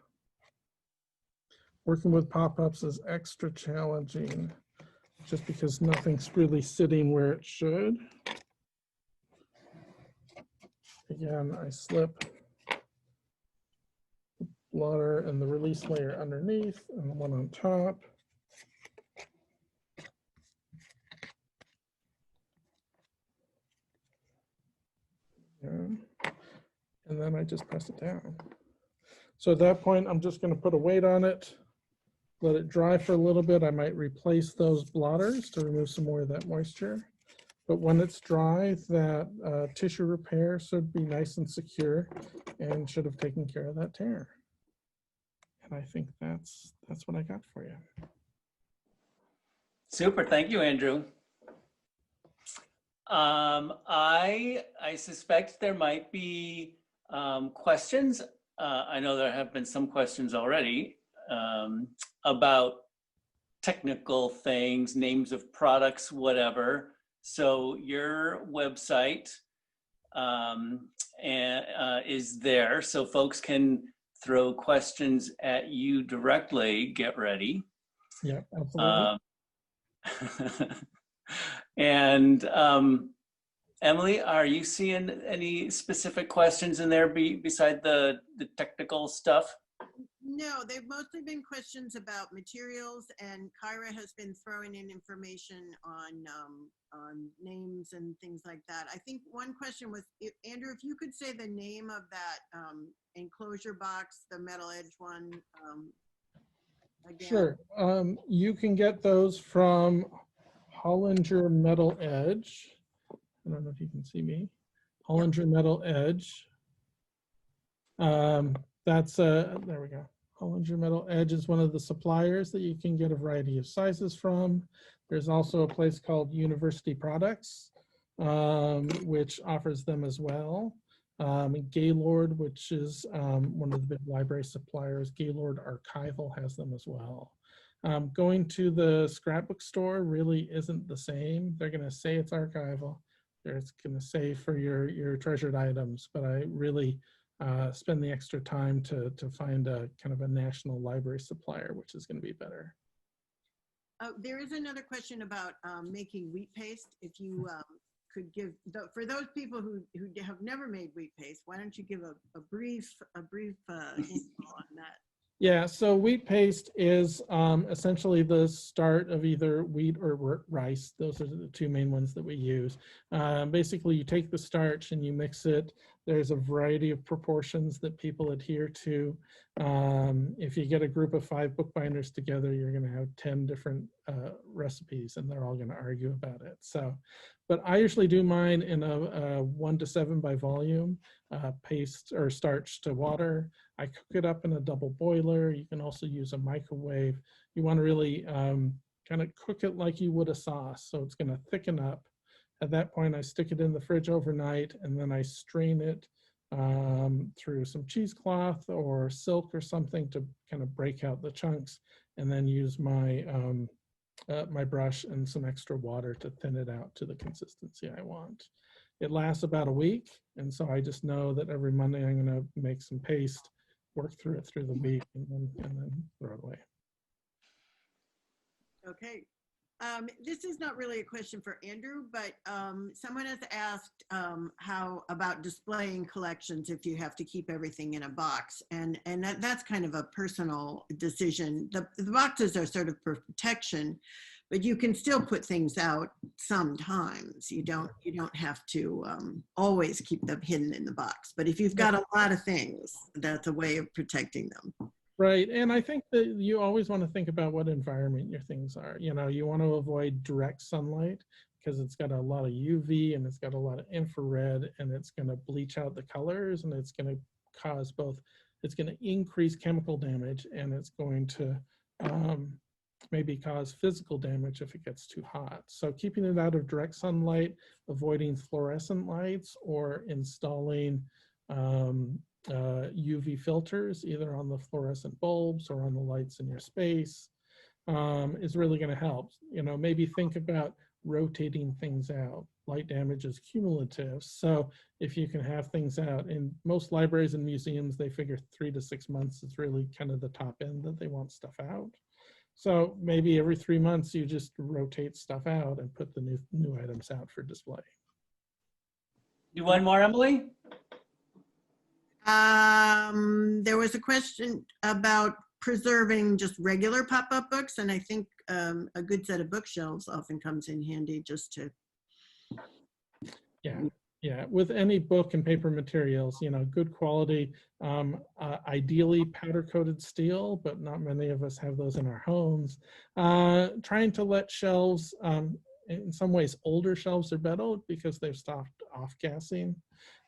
Working with pop-ups is extra challenging just because nothing's really sitting where it should. Again, I slip the blotter and the release layer underneath and the one on top. And then I just press it down. So at that point, I'm just going to put a weight on it, let it dry for a little bit. I might replace those blotters to remove some more of that moisture. But when it's dry, that tissue repair should be nice and secure and should have taken care of that tear. And I think that's what I got for you. Super, thank you, Andrew. I suspect there might be questions. I know there have been some questions already about technical things, names of products, whatever. So your website is there, so folks can throw questions at you directly. Get ready. Yeah, absolutely. And Emily, are you seeing any specific questions in there beside the technical stuff? No, they've mostly been questions about materials, and Kyra has been throwing in information on names and things like that. I think one question was, Andrew, if you could say the name of that enclosure box, the metal edge one again. Sure. You can get those from Hollinger Metal Edge. I don't know if you can see me. Hollinger Yep. Metal Edge. There we go. Hollinger Metal Edge is one of the suppliers that you can get a variety of sizes from. There's also a place called University Products, which offers them as well. Gaylord, which is one of the big library suppliers, Gaylord Archival has them as well. Going to the scrapbook store really isn't the same. They're going to say it's archival. They're going to say for your treasured items, but I really spend the extra time to find a kind of a national library supplier, which is going to be better. There is another question about making wheat paste. If you could give, for those people who have never made wheat paste, why don't you give a brief info on that? Yeah, so wheat paste is essentially the start of either wheat or rice. Those are the two main ones that we use. Basically, you take the starch and you mix it. There's a variety of proportions that people adhere to. If you get a group of 5 bookbinders together, you're going to have 10 different recipes, and they're all going to argue about it. So, but I usually do mine in a 1 to 7 by volume, paste or starch to water. I cook it up in a double boiler. You can also use a microwave. You want to really kind of cook it like you would a sauce. So it's going to thicken up. At that point, I stick it in the fridge overnight, and then I strain it through some cheesecloth or silk or something to kind of break out the chunks, and then use my my brush and some extra water to thin it out to the consistency I want. It lasts about a week, and so I just know that every Monday I'm going to make some paste, work through it through the week, and then throw it away. Okay. This is not really a question for Andrew, but someone has asked how about displaying collections if you have to keep everything in a box, and that's kind of a personal decision. The boxes are sort of for protection, but you can still put things out sometimes. You don't have to always keep them hidden in the box. But if you've got a lot of things, that's a way of protecting them. Right, and I think that you always want to think about what environment your things are. You know, you want to avoid direct sunlight because it's got a lot of UV and it's got a lot of infrared, and it's going to bleach out the colors, and it's going to cause both, it's going to increase chemical damage, and it's going to maybe cause physical damage if it gets too hot. So keeping it out of direct sunlight, avoiding fluorescent lights, or installing UV filters either on the fluorescent bulbs or on the lights in your space is really going to help. You know, maybe think about rotating things out. Light damage is cumulative, so if you can have things out, in most libraries and museums, they figure 3 to 6 months is really kind of the top end that they want stuff out. So maybe every 3 months you just rotate stuff out and put the new items out for display. Do one more, Emily? There was a question about preserving just regular pop-up books, and I think a good set of bookshelves often comes in handy just to. Yeah, with any book and paper materials, you know, good quality, ideally powder-coated steel, but not many of us have those in our homes. Trying to let shelves, in some ways, older shelves are better because they've stopped off-gassing.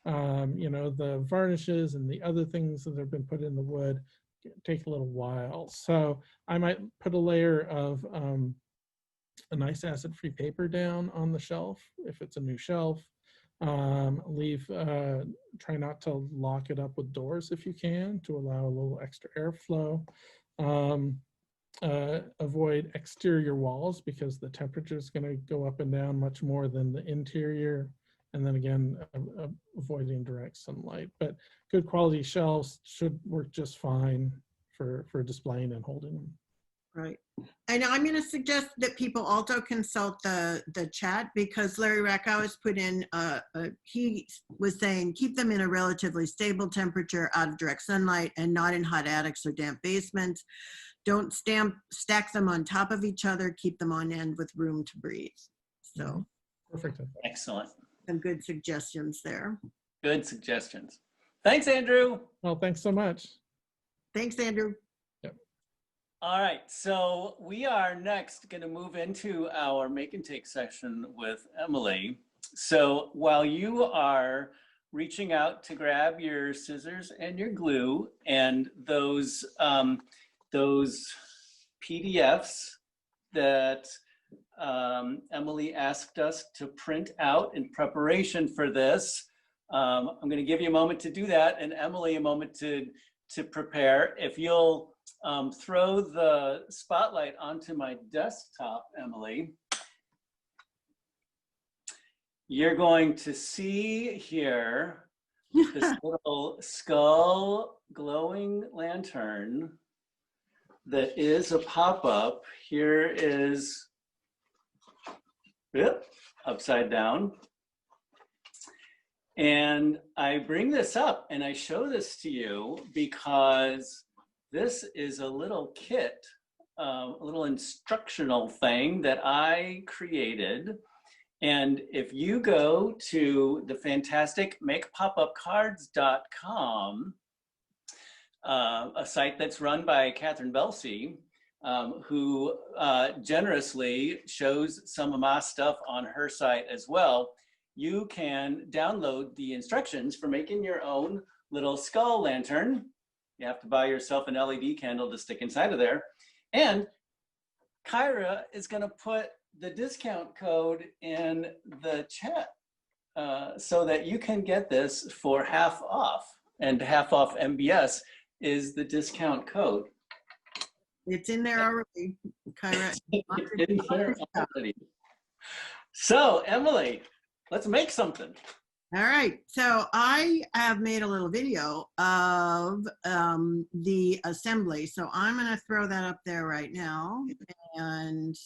You know, the varnishes and the other things that have been put in the wood take a little while. So I might put a layer of a nice acid-free paper down on the shelf if it's a new shelf. Try not to lock it up with doors if you can, to allow a little extra airflow. Avoid exterior walls because the temperature is going to go up and down much more than the interior. And then again, avoiding direct sunlight. But good quality shelves should work just fine for displaying and holding them. Right. And I'm going to suggest that people also consult the chat, because Larry Rackow has put in, he was saying, keep them in a relatively stable temperature out of direct sunlight and not in hot attics or damp basements. Don't stack them on top of each other. Keep them on end with room to breathe. So perfect. Excellent. Some good suggestions there. Good suggestions. Thanks, Andrew. Well, thanks so much. Thanks, Andrew. All right, so we are next going to move into our make and take session with Emily. So while you are reaching out to grab your scissors and your glue and those PDFs that Emily asked us to print out in preparation for this, I'm going to give you a moment to do that, and Emily a moment to prepare. If you'll throw the spotlight onto my desktop, Emily, you're going to see here this little skull glowing lantern that is a pop-up. Here is upside down. And I bring this up and I show this to you because this is a little kit, a little instructional thing that I created. And if you go to the fantastic makepopupcards.com, a site that's run by Catherine Belsey, who generously shows some of my stuff on her site as well, you can download the instructions for making your own little skull lantern. You have to buy yourself an LED candle to stick inside of there. And Kyra is gonna put the discount code in the chat so that you can get this for half off. And half off MBS is the discount code. It's in there already, Kyra. In there already. So Emily, let's make something. All right, so I have made a little video of the assembly. So I'm gonna throw that up there right now. And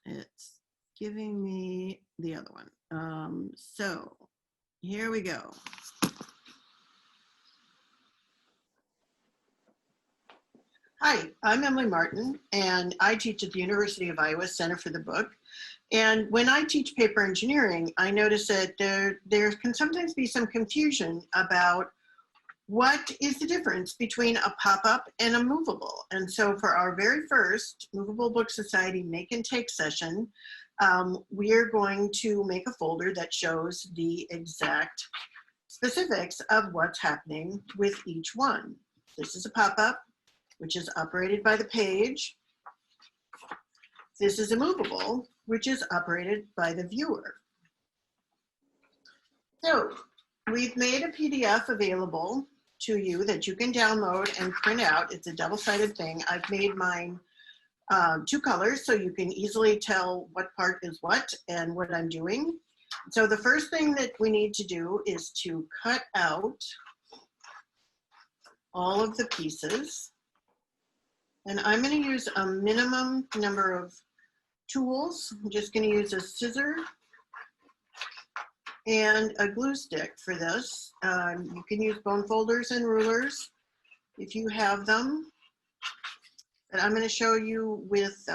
it's giving me the other one. So here we go. Hi, I'm Emily Martin, and I teach at the University of Iowa Center for the Book. And when I teach paper engineering, I notice that there can sometimes be some confusion about what is the difference between a pop-up and a movable. And so for our very first Movable Book Society Make and Take session, we're going to make a folder that shows the exact specifics of what's happening with each one. This is a pop-up, which is operated by the page. This is a movable, which is operated by the viewer. So we've made a PDF available to you that you can download and print out. It's a double-sided thing. I've made mine 2 colors so you can easily tell what part is what and what I'm doing. So the first thing that we need to do is to cut out all of the pieces. And I'm going to use a minimum number of tools. I'm just going to use a scissor and a glue stick for this. You can use bone folders and rulers if you have them. But I'm going to show you with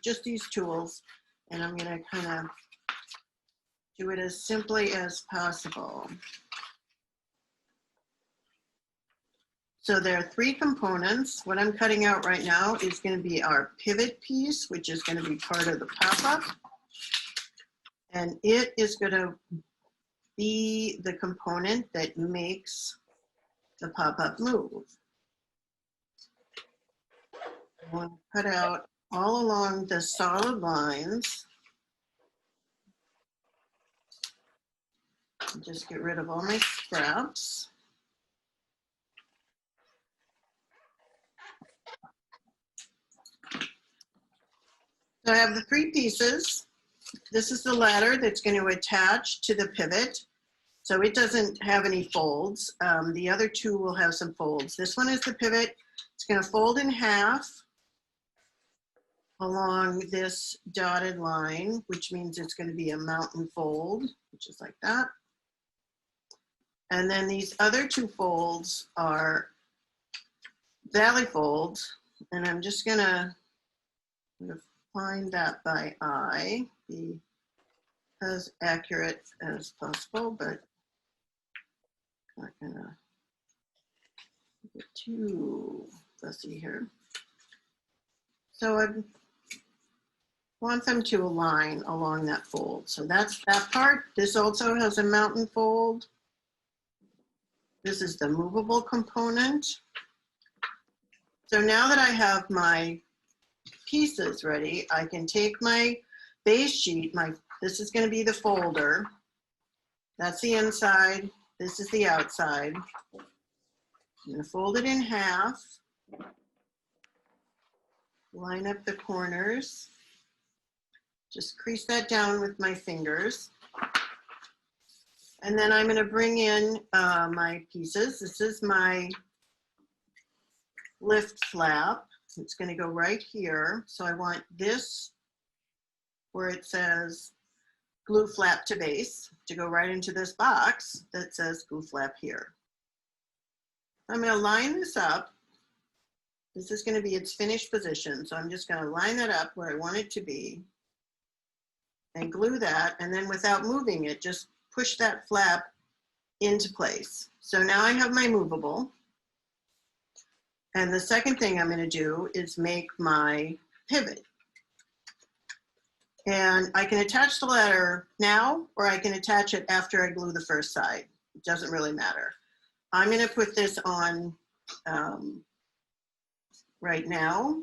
just these tools, and I'm going to kind of do it as simply as possible. So there are 3 components. What I'm cutting out right now is going to be our pivot piece, which is going to be part of the pop-up. And it is going to be the component that makes the pop-up move. I want to cut out all along the solid lines. Just get rid of all my scraps. So I have the 3 pieces. This is the ladder that's going to attach to the pivot. So it doesn't have any folds. The other 2 will have some folds. This one is the pivot. It's going to fold in half along this dotted line, which means it's going to be a mountain fold, which is like that. And then these other 2 folds are valley folds. And I'm just going to find that by eye, be as accurate as possible, but not gonna get too fussy here. So I want them to align along that fold. So that's that part. This also has a mountain fold. This is the movable component. So now that I have my pieces ready, I can take my base sheet, this is going to be the folder. That's the inside, this is the outside. I'm going to fold it in half, line up the corners, just crease that down with my fingers. And then I'm going to bring in my pieces. This is my lift flap. It's going to go right here. So I want this where it says glue flap to base to go right into this box that says glue flap here. I'm going to line this up. This is going to be its finished position. So I'm just going to line that up where I want it to be and glue that. And then without moving it, just push that flap into place. So now I have my movable. And the second thing I'm going to do is make my pivot. And I can attach the ladder now, or I can attach it after I glue the first side. It doesn't really matter. I'm going to put this on right now.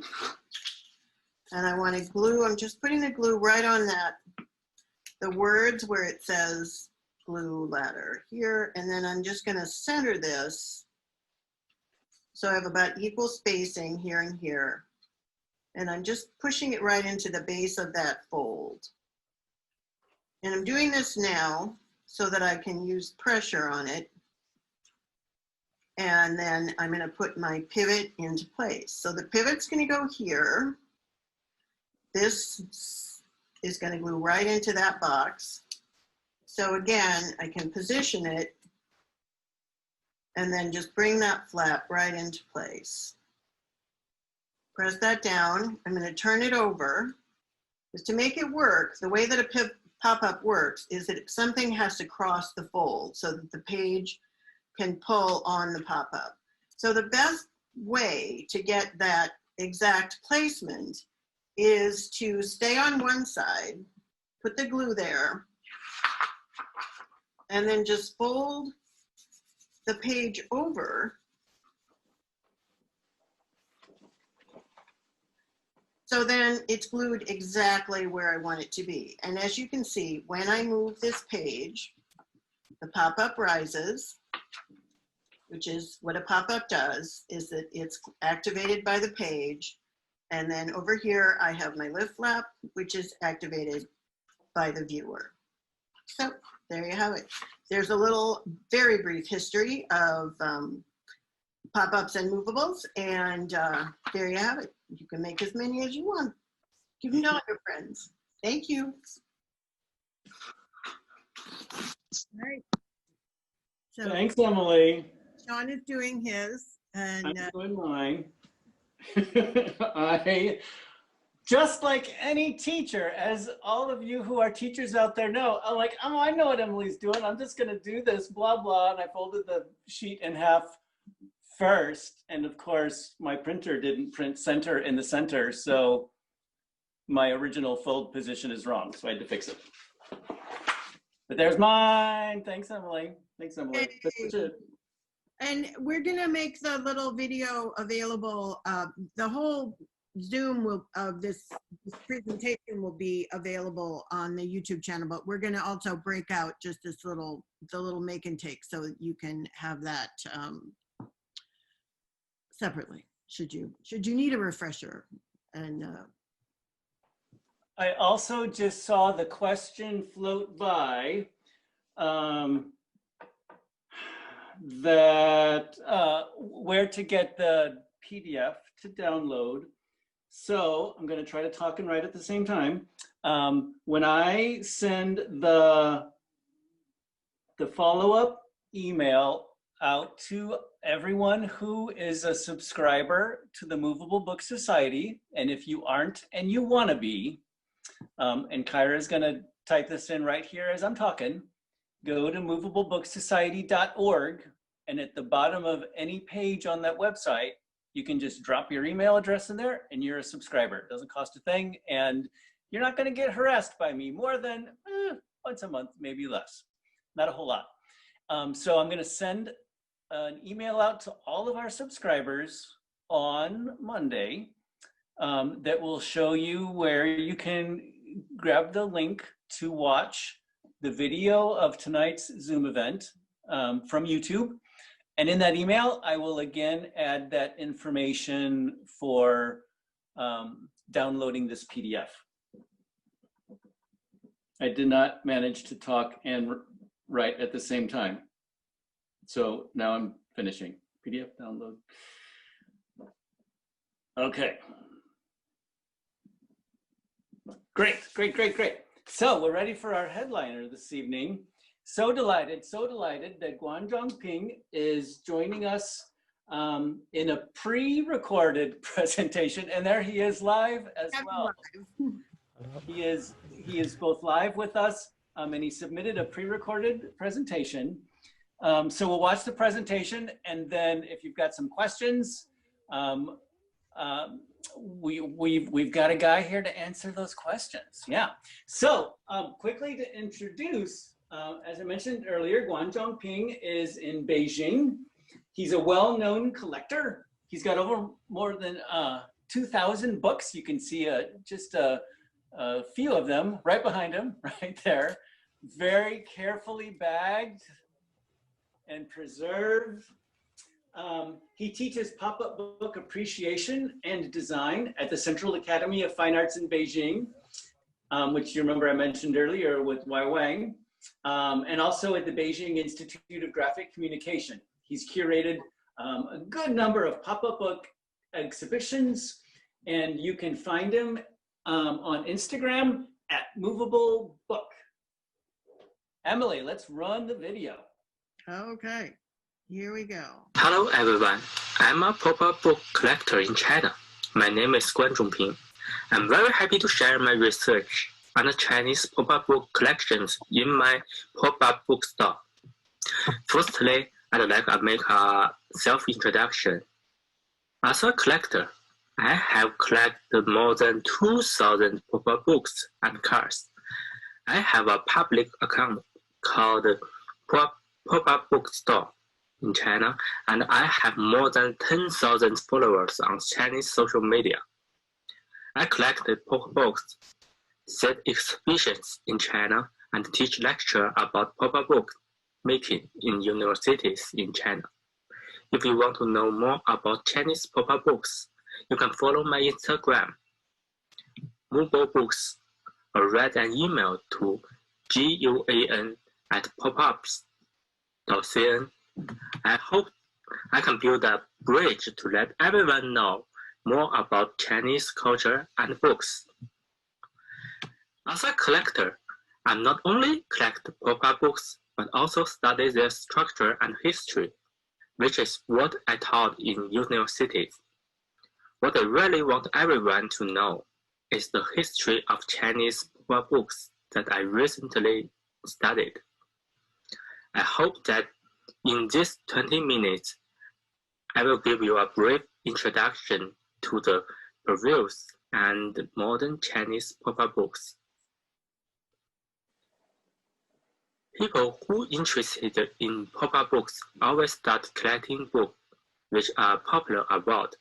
And I want to glue, I'm just putting the glue right on that, the words where it says glue ladder here. And then I'm just going to center this. So I have about equal spacing here and here. And I'm just pushing it right into the base of that fold. And I'm doing this now so that I can use pressure on it. And then I'm going to put my pivot into place. So the pivot's going to go here. This is going to glue right into that box. So again, I can position it and then just bring that flap right into place. Press that down. I'm going to turn it over. Because to make it work, the way that a pop-up works is that something has to cross the fold so that the page can pull on the pop-up. So the best way to get that exact placement is to stay on one side, put the glue there, and then just fold the page over. So then it's glued exactly where I want it to be. And as you can see, when I move this page, the pop-up rises, which is what a pop-up does, is that it's activated by the page. And then over here, I have my lift flap, which is activated by the viewer. So there you have it. There's a little, very brief history of pop-ups and movables, and there you have it. You can make as many as you want. Give them to all your friends. Thank you. All right. So Thanks, Emily. Sean is doing his, and I'm doing mine. I, just like any teacher, as all of you who are teachers out there know, I'm like, oh, I know what Emily's doing. I'm just going to do this, blah, blah. And I folded the sheet in half first. And of course, my printer didn't print center in the center. So my original fold position is wrong. So I had to fix it. But there's mine. Thanks, Emily. Thanks, Emily. That's it. And we're gonna make the little video available. The whole Zoom will this presentation will be available on the YouTube channel, but we're gonna also break out just the little make and take, so that you can have that separately. Should you need a refresher? And I also just saw the question float by. That where to get the PDF to download. So I'm going to try to talk and write at the same time. When I send the follow-up email out to everyone who is a subscriber to the Movable Book Society, and if you aren't and you want to be, and Kyra is going to type this in right here as I'm talking, go to movablebooksociety.org, and at the bottom of any page on that website, you can just drop your email address in there and you're a subscriber. It doesn't cost a thing, and you're not gonna get harassed by me more than once a month, maybe less, not a whole lot. So I'm gonna send an email out to all of our subscribers on Monday that will show you where you can grab the link to watch the video of tonight's Zoom event from YouTube. And in that email, I will again add that information for downloading this PDF. I did not manage to talk and write at the same time. So now I'm finishing. PDF download. Okay. Great, great, great, great. So we're ready for our headliner this evening. So delighted that Guanzhong Ping is joining us in a pre-recorded presentation, and there he is live as well. He is both live with us, and he submitted a pre-recorded presentation. So we'll watch the presentation, and then if you've got some questions, we've got a guy here to answer those questions. Yeah. So quickly to introduce, as I mentioned earlier, Guanzhong Ping is in Beijing. He's a well-known collector. He's got over more than 2,000 books. You can see just a few of them right behind him, right there. Very carefully bagged and preserved. He teaches pop-up book appreciation and design at the Central Academy of Fine Arts in Beijing, which you remember I mentioned earlier with Wai Wang, and also at the Beijing Institute of Graphic Communication. He's curated a good number of pop-up book exhibitions, and you can find him on Instagram at Movable Book. Emily, let's run the video. Okay, here we go. Hello everyone, I'm a pop-up book collector in China. My name is Guanzhong Ping. I'm very happy to share my research on the Chinese pop-up book collections in my pop-up bookstore. Firstly, I'd like to make a self-introduction. As a collector, I have collected more than 2,000 pop-up books and cards. I have a public account called Pop-up Bookstore in China, and I have more than 10,000 followers on Chinese social media. I collected pop-up books, set exhibitions in China, and teach lecture about pop-up book making in universities in China. If you want to know more about Chinese pop-up books, you can follow my Instagram, Movable Books, or write an email to guan@popups.cn. I hope I can build a bridge to let everyone know more about Chinese culture and books. As a collector, I not only collect pop-up books, but also study their structure and history, which is what I taught in universities. What I really want everyone to know is the history of Chinese pop-up books that I recently studied. I hope that in these 20 minutes, I will give you a brief introduction to the previous and modern Chinese pop-up books. People who are interested in pop-up books always start collecting books which are popular abroad,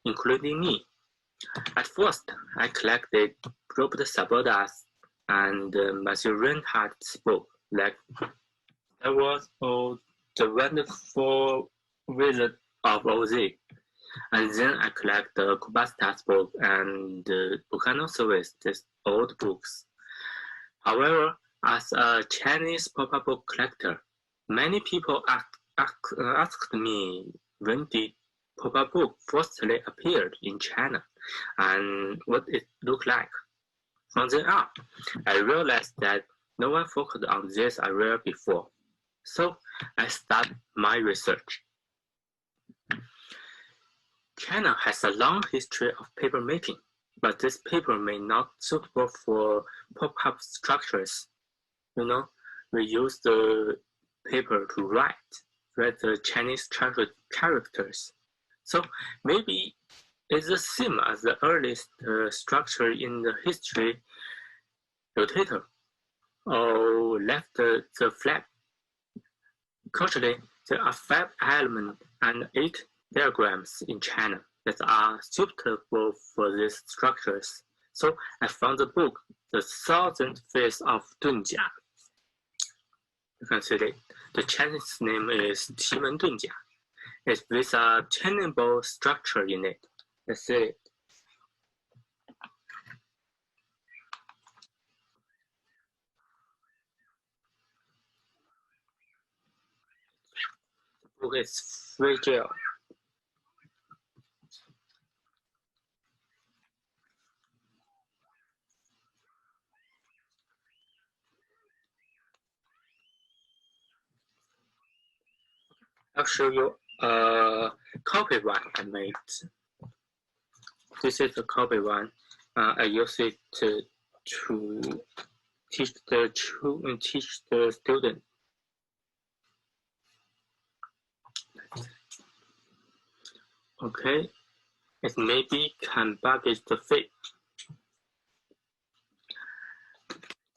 including me. At first, I collected Robert Saboda's and Matthew Reinhardt's book, like there was The Wonderful Wizard of Oz. And then I collect the Kubasta's book and Buchanan Service's old books. However, as a Chinese pop-up book collector, many people asked me when did pop-up book firstly appeared in China and what it looked like. From then on, I realized that no one focused on this area before, so I started my research. China has a long history of paper making, but this paper may not suitable for pop-up structures. You know, we use the paper to write the Chinese characters. So maybe it's the same as the earliest structure in the history rotator, or left the flap. Culturally, there are 5 elements and 8 diagrams in China that are suitable for these structures. So I found the book, The 1,000 Faces of Dunjia. You can see it. The Chinese name is 奇门遁甲. It's with a tenable structure in it. Let's see it. The book is fragile. I'll show you a copy one I made. This is the copy one. I use it to teach the student. Okay, it maybe can baggage the fit.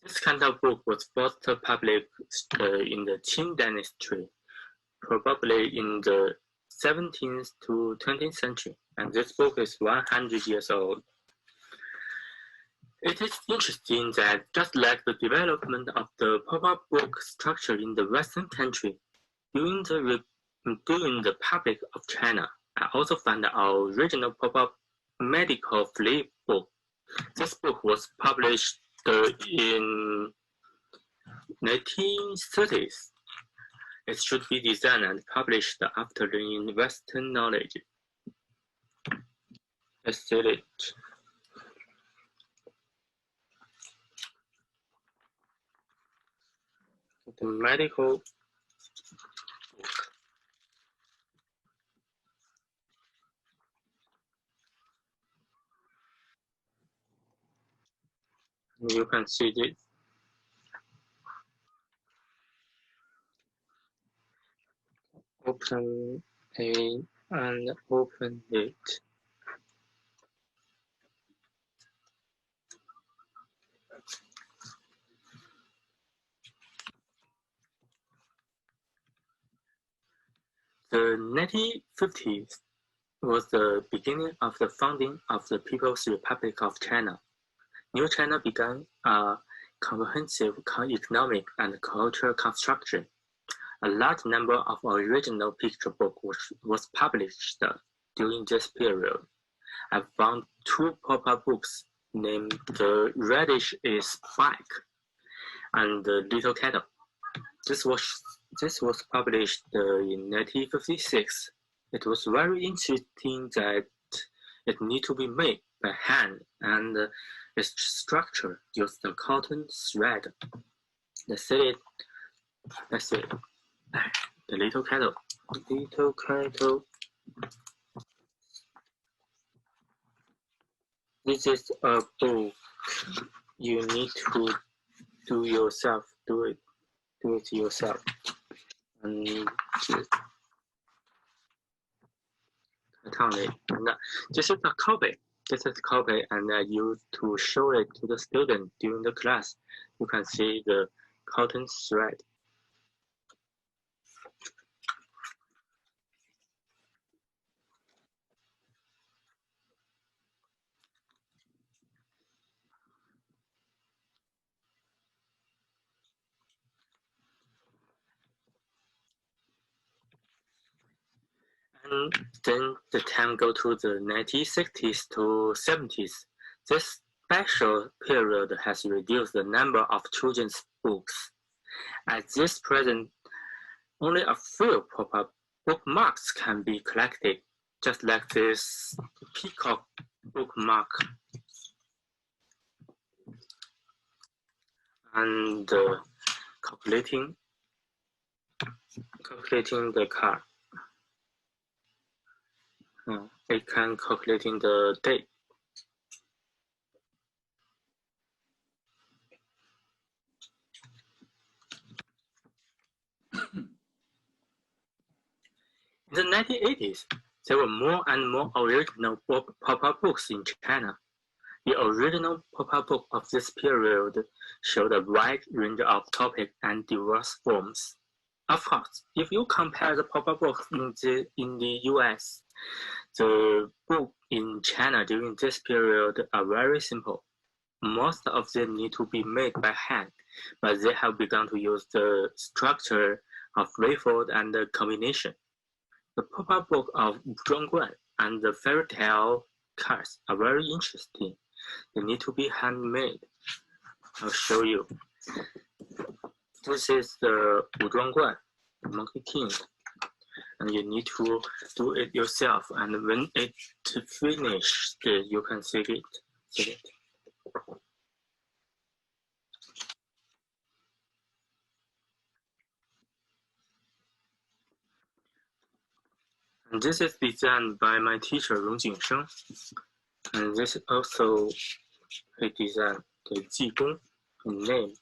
This kind of book was first published in the Qing Dynasty, probably in the 17th to 20th century, and this book is 100 years old. It is interesting that just like the development of the pop-up book structure in the Western country, during the Republic of China, I also found our original pop-up medical flip book. This book was published in 1930s. It should be designed and published after learning Western knowledge. Let's see it. The medical book. You can see it. Open it and open it. The 1950s was the beginning of the founding of the People's Republic of China. New China began a comprehensive economic and cultural construction. A large number of original picture books was published during this period. I found two pop-up books named The Radish is Back and The Little Kettle. This was published in 1956. It was very interesting that it need to be made by hand and its structure used the cotton thread. That's it. The Little Kettle. Little Kettle. This is a book you need to do yourself. Do it yourself. And this is a copy. This is a copy, and I used to show it to the student during the class. You can see the cotton thread. And then the time go to the 1960s to 70s. This special period has reduced the number of children's books. At this present, only a few pop-up bookmarks can be collected, just like this peacock bookmark. And calculating the card. It can calculating the date. In the 1980s, there were more and more original pop-up books in China. The original pop-up book of this period showed a wide range of topics and diverse forms. Of course, if you compare the pop-up books in the US, the book in China during this period are very simple. Most of them need to be made by hand, but they have begun to use the structure of refold and the combination. The pop-up book of Zhuangguan and the fairy tale cards are very interesting. They need to be handmade. I'll show you. This is the Zhuangguan, the Monkey King. And you need to do it yourself. And when it's finished, you can see it. And this is designed by my teacher Rong Jingsheng. And this also he designed the Jigong name.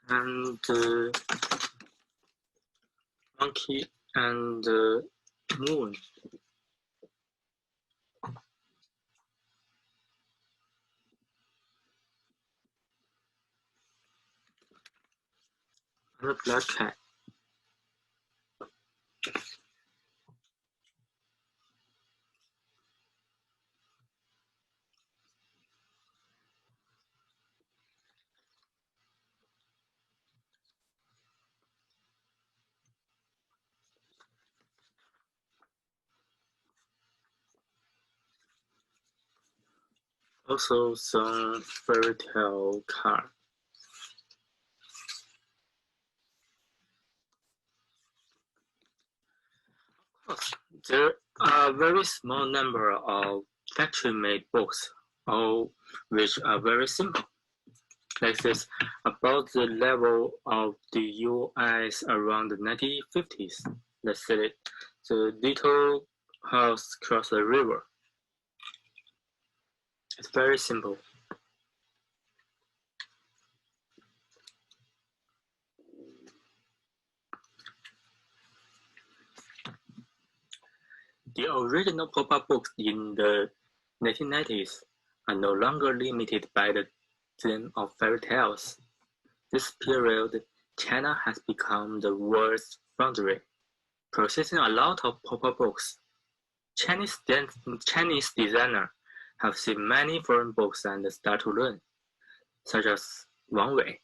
And monkey and moon. And a black cat. Also some fairy tale card. There are a very small number of factory-made books, all which are very simple. Like this, about the level of the US around the 1950s. Let's say the little house across the river. It's very simple. The original pop-up books in the 1990s are no longer limited by the theme of fairy tales. This period, China has become the world's foundry, processing a lot of pop-up books. Chinese designers have seen many foreign books and start to learn, such as Wang Wei.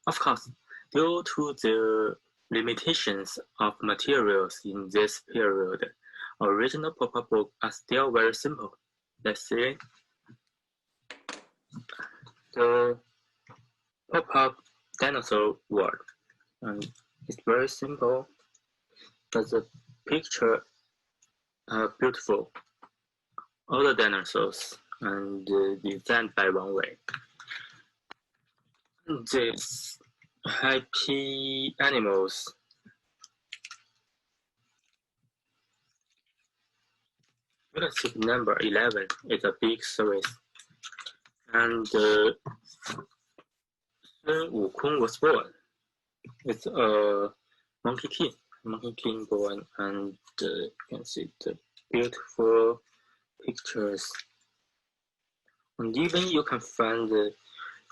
Of course, due to the limitations of materials in this period, original pop-up books are still very simple. Let's see. The pop-up dinosaur world. And it's very simple, but the picture are beautiful. All the dinosaurs and designed by Wang Wei. This happy animals. Relative number 11 is a big series. And Sun Wukong was born. It's a monkey king born, and you can see the beautiful pictures. And even you can find the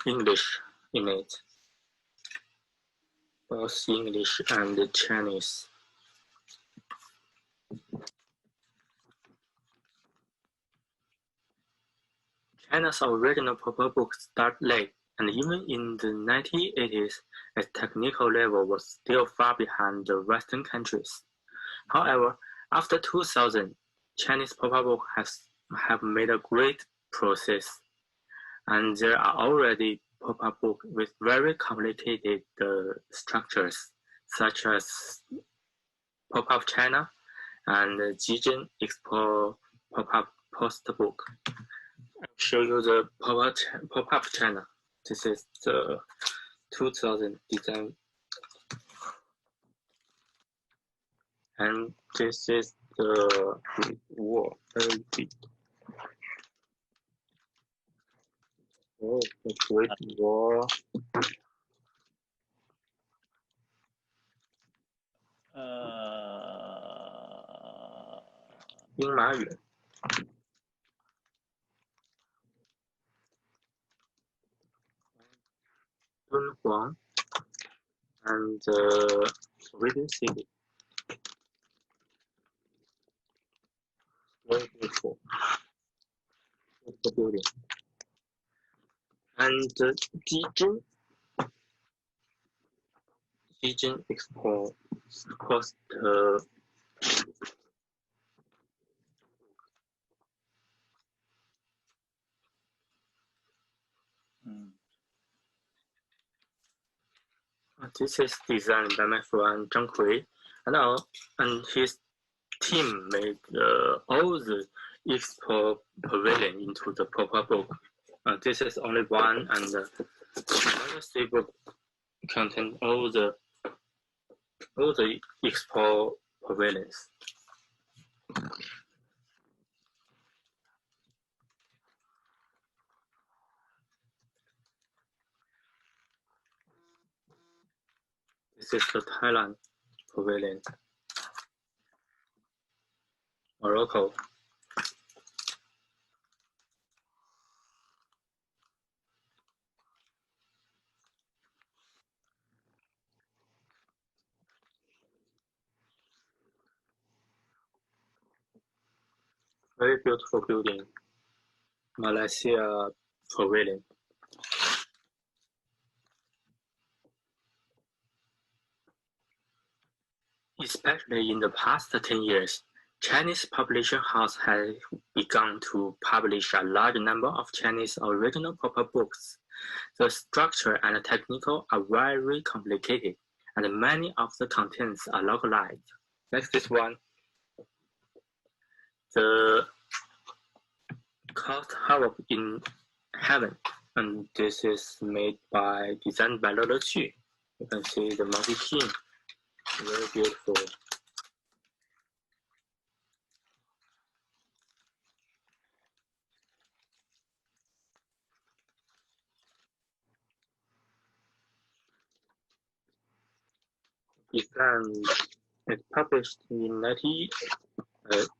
English in it, both English and Chinese. China's original pop-up books start late, and even in the 1980s, its technical level was still far behind the Western countries. However, after 2000, Chinese pop-up books have made a great progress, and there are already pop-up books with very complicated structures, such as Pop-up China and Jijin Expo pop-up post book. I'll show you the pop-up China. This is the 2000 design. And this is the wall, very big. Oh, the Great Wall.兵马俑。Dunhuang and Forbidden City. Very beautiful. The building. And Jijin Expo cost This is designed by my friend Zhang Hui, And his team made all the expo pavilion into the pop-up book. This is only one, and another three book contain all the expo pavilions. This is the Thailand pavilion. Morocco. Very beautiful building. Malaysia pavilion. Especially in the past 10 years, Chinese publishing house has begun to publish a large number of Chinese original pop-up books. The structure and technical are very complicated, and many of the contents are localized. Like this one, the Cost Havoc in Heaven, and this is designed by Lolo Qu. You can see the monkey king, very beautiful. It's published in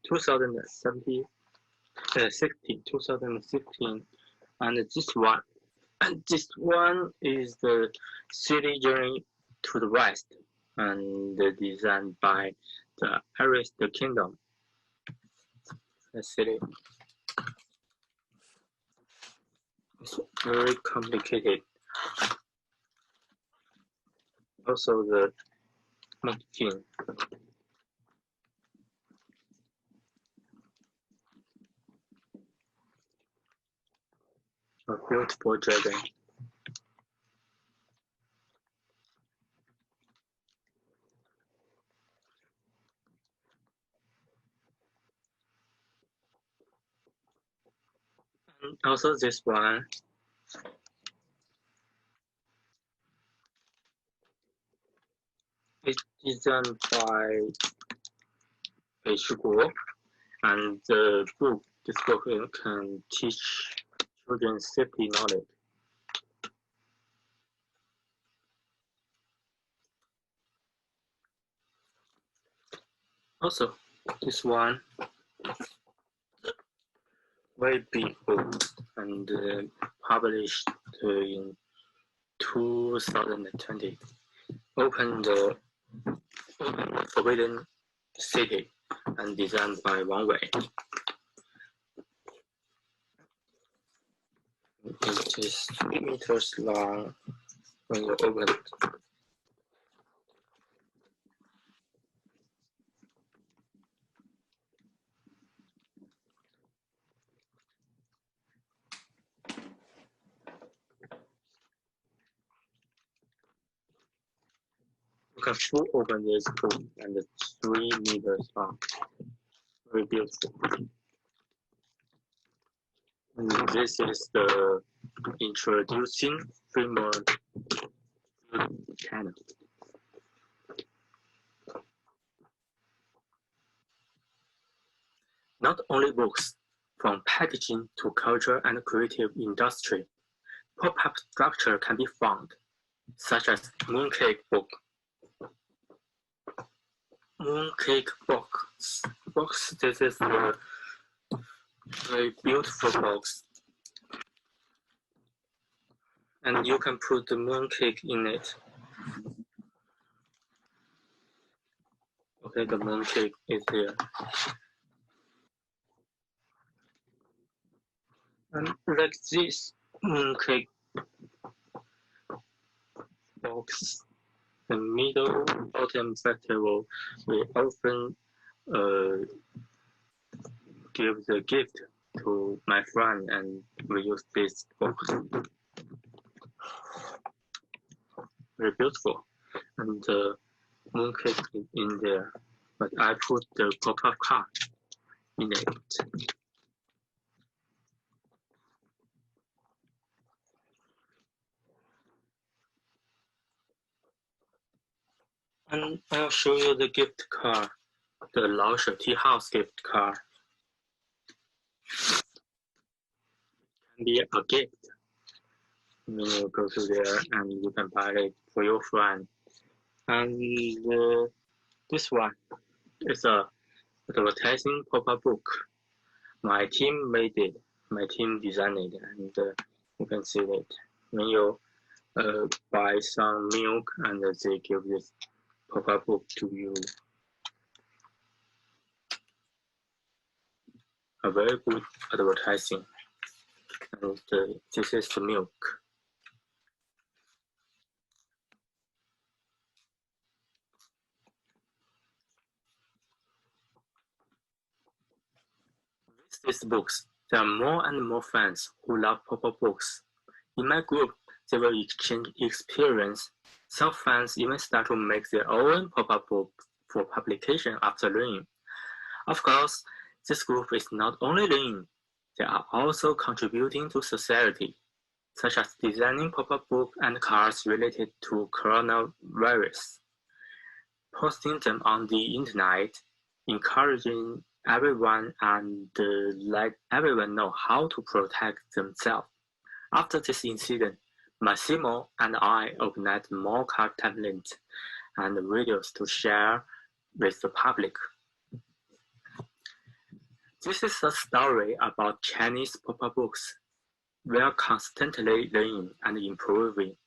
2016, and this one is the City Journey to the West, and designed by the Arist Kingdom. The city. It's very complicated. Also the monkey king. A beautiful dragon. And also this one. It's designed by Pei Shiguo, and this book can teach children safety knowledge. Also, this one, very big book, and published in 2020. Open the Forbidden City, and designed by Wang Wei. It is 3 meters long when you open it. You can full open this book, and it's 3 meters long. Very beautiful. And this is the introducing framework channel. Not only books, from packaging to culture and creative industry, pop-up structure can be found, such as Mooncake Book. Mooncake box. This is a very beautiful box, and you can put the mooncake in it. Okay, the mooncake is here. And like this mooncake box, the Middle Autumn Festival, we often give the gift to my friend, and we use this box. Very beautiful. And mooncake in there, but I put the pop-up card in it. And I'll show you the gift card, the Laoshe Tea House gift card. Can be a gift. You go to there and you can buy it for your friend. And this one is a advertising pop-up book. My team made it. My team designed it, and you can see that when you buy some milk, and they give this pop-up book to you. A very good advertising. And this is the milk. With these books, there are more and more fans who love pop-up books. In my group, they will exchange experience. Some fans even start to make their own pop-up book for publication after learning. Of course, this group is not only learning, they are also contributing to society, such as designing pop-up books and cards related to coronavirus, posting them on the internet, encouraging everyone and let everyone know how to protect themselves. After this incident, Massimo and I organized more card templates and videos to share with the public. This is a story about Chinese pop-up books. We are constantly learning and improving.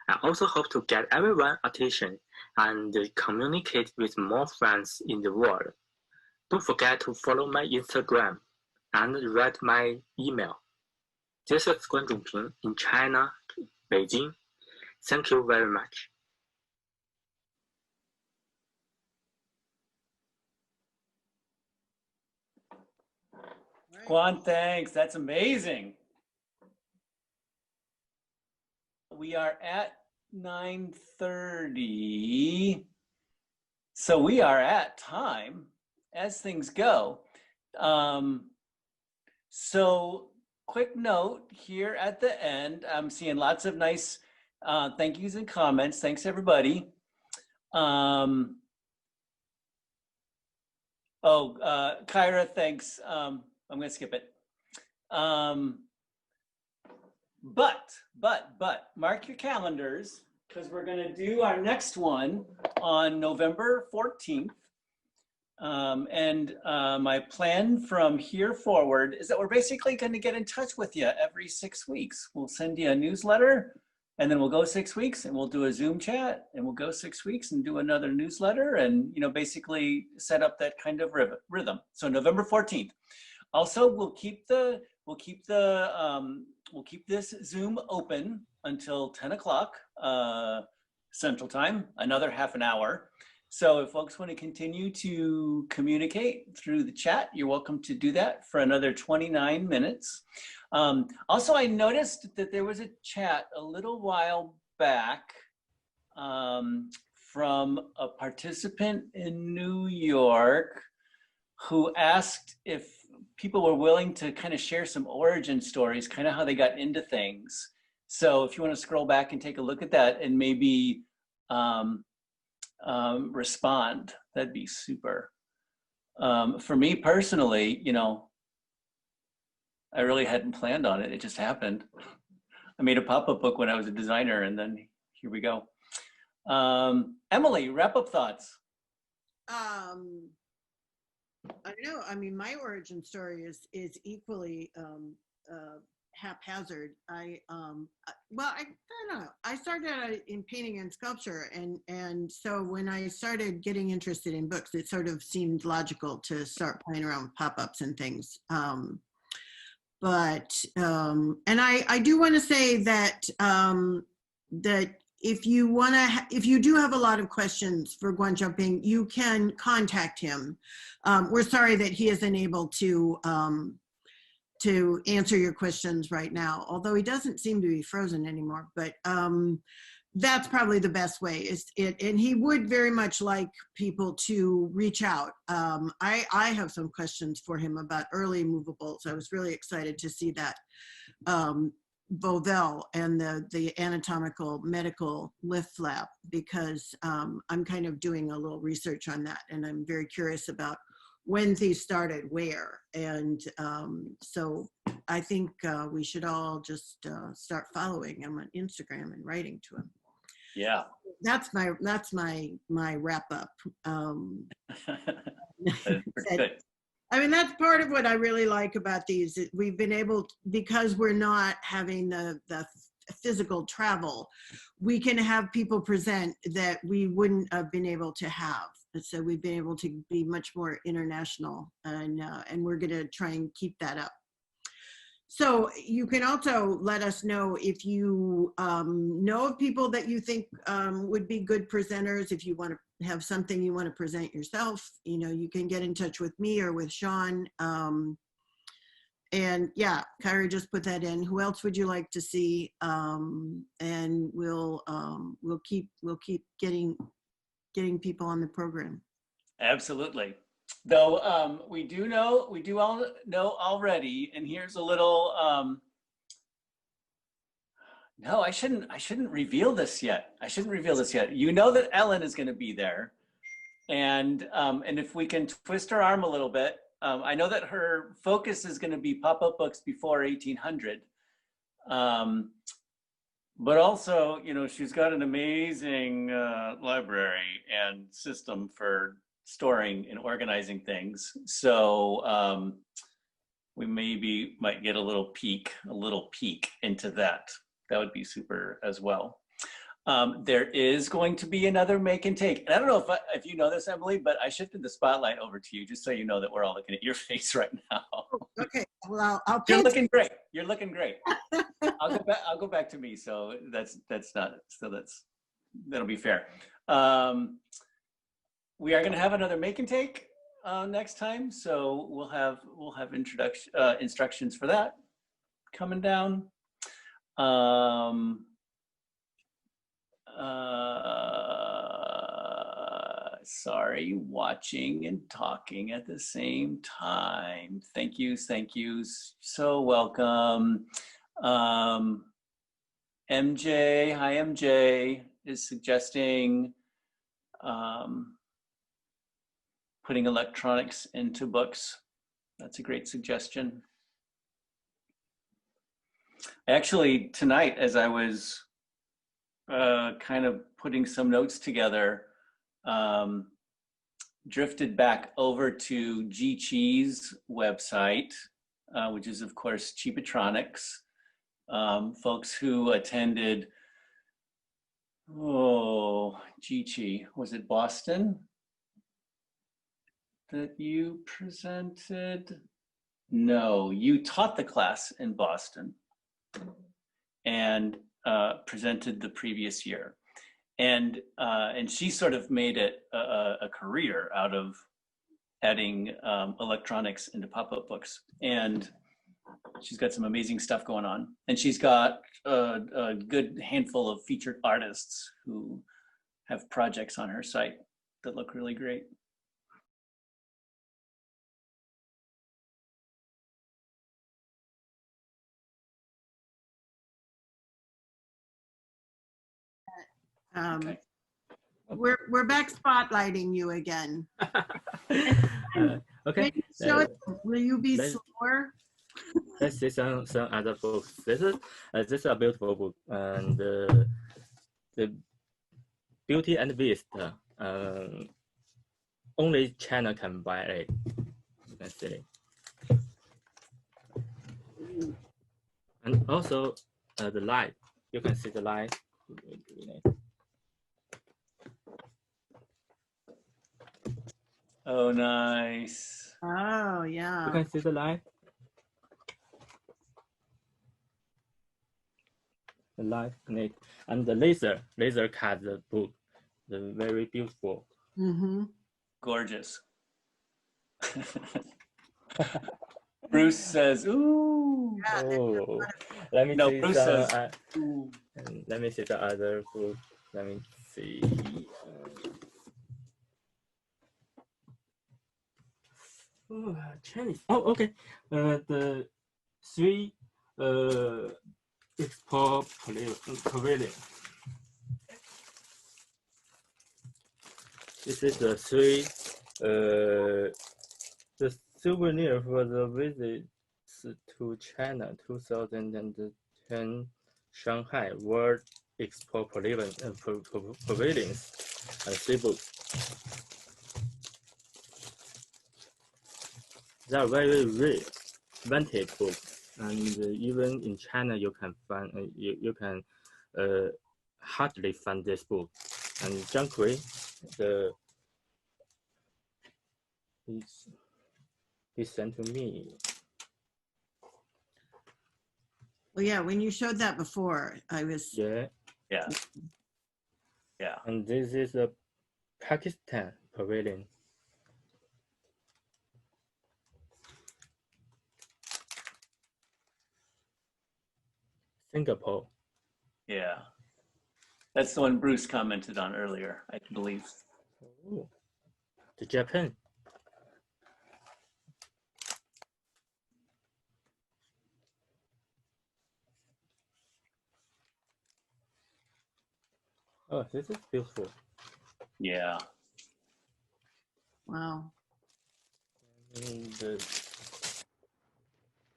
I also hope to get everyone's attention and communicate with more friends in the world. Don't forget to follow my Instagram and read my email. This is Guan Zhongping in China, Beijing. Thank you very much. Guan, thanks. That's amazing. We are at 9:30. So we are at time as things go. So quick note here at the end, I'm seeing lots of nice thank yous and comments. Thanks, everybody. Kyra, thanks. I'm going to skip it. But mark your calendars, because we're going to do our next one on November 14th. My plan from here forward is that we're basically going to get in touch with you every 6 weeks. We'll send you a newsletter, and then we'll go 6 weeks and we'll do a Zoom chat, and we'll go 6 weeks and do another newsletter, and basically set up that kind of rhythm. So November 14th. Also, we'll keep this Zoom open until 10 o'clock Central Time, another half an hour. So if folks want to continue to communicate through the chat, you're welcome to do that for another 29 minutes. Also, I noticed that there was a chat a little while back from a participant in New York who asked if people were willing to kind of share some origin stories, kind of how they got into things. So if you want to scroll back and take a look at that and maybe respond, that'd be super. For me personally, I really hadn't planned on it. It just happened. I made a pop-up book when I was a designer, and then here we go. Emily, wrap-up thoughts. I don't know. I mean, my origin story is equally haphazard. I don't know. I started out in painting and sculpture, and so when I started getting interested in books, it sort of seemed logical to start playing around with pop-ups and things. And I do want to say that that if you do have a lot of questions for Guan Zhongping, you can contact him. We're sorry that he isn't able to answer your questions right now, although he doesn't seem to be frozen anymore. But that's probably the best way is it. And he would very much like people to reach out. I have some questions for him about early movables. I was really excited to see that. Bovell and the anatomical medical lift flap, because I'm kind of doing a little research on that, and I'm very curious about when these started, where, and so I think we should all just start following him on Instagram and writing to him. Yeah. That's my wrap up. Good. I mean, that's part of what I really like about these. We've been able, because we're not having the physical travel, we can have people present that we wouldn't have been able to have. And so we've been able to be much more international, and we're going to try and keep that up. So you can also let us know if you know of people that you think would be good presenters. If you want to have something you want to present yourself, you know, you can get in touch with me or with Sean. And yeah, Kyrie just put that in. Who else would you like to see? And we'll keep getting people on the program. Absolutely. Though we do all know already, and here's a little no, I shouldn't reveal this yet. You know that Ellen is going to be there, and if we can twist her arm a little bit, I know that her focus is going to be pop-up books before 1800, but also, you know, she's got an amazing library and system for storing and organizing things. So we might get a little peek into that. That would be super as well. There is going to be another make and take. And I don't know if you know this, Emily, but I shifted the spotlight over to you just so you know that we're all looking at your face right now. Okay, well, I'll You're looking great. You're looking great. I'll go back to me. So that'll be fair. We are going to have another make and take next time, so we'll have instructions for that coming down. Sorry, watching and talking at the same time. Thank yous. So welcome. MJ, hi MJ, is suggesting putting electronics into books. That's a great suggestion. Actually, tonight, as I was kind of putting some notes together, drifted back over to G Chi's website, which is, of course, Cheapatronics. Folks who attended, G Chi, was it Boston that you presented? No, you taught the class in Boston and presented the previous year. And she sort of made it a career out of adding electronics into pop-up books. And she's got some amazing stuff going on. And she's got a good handful of featured artists who have projects on her site that look really great. Okay. We're back spotlighting you again. Okay. Will you be slower? Let's see some other books. This is a beautiful book, and the Beauty and the Beast. Only China can buy it. You can see. And also the light. You can see the light. Oh, nice. Oh, yeah. You can see the light. The light in it. And the laser cut the book. The very beautiful. Mm-hmm. Gorgeous. Bruce says, ooh. Yeah, Oh, let me No, see Bruce some. says, ooh. Let me see the other book. Let me see. Chinese. Oh, okay. The three export pavilion. This is the three the souvenir for the visits to China 2010 Shanghai World Expo Pavilions and three books. They are very rare, vintage books, and even in China you can find you can hardly find this book. And Zhang Kui, he sent to me. Well, yeah, when you showed that before, I was, Yeah. And this is a Pakistan pavilion. Singapore. Yeah. That's the one Bruce commented on earlier, I believe. Oh. The Japan. Oh, this is beautiful. Yeah. wow. And the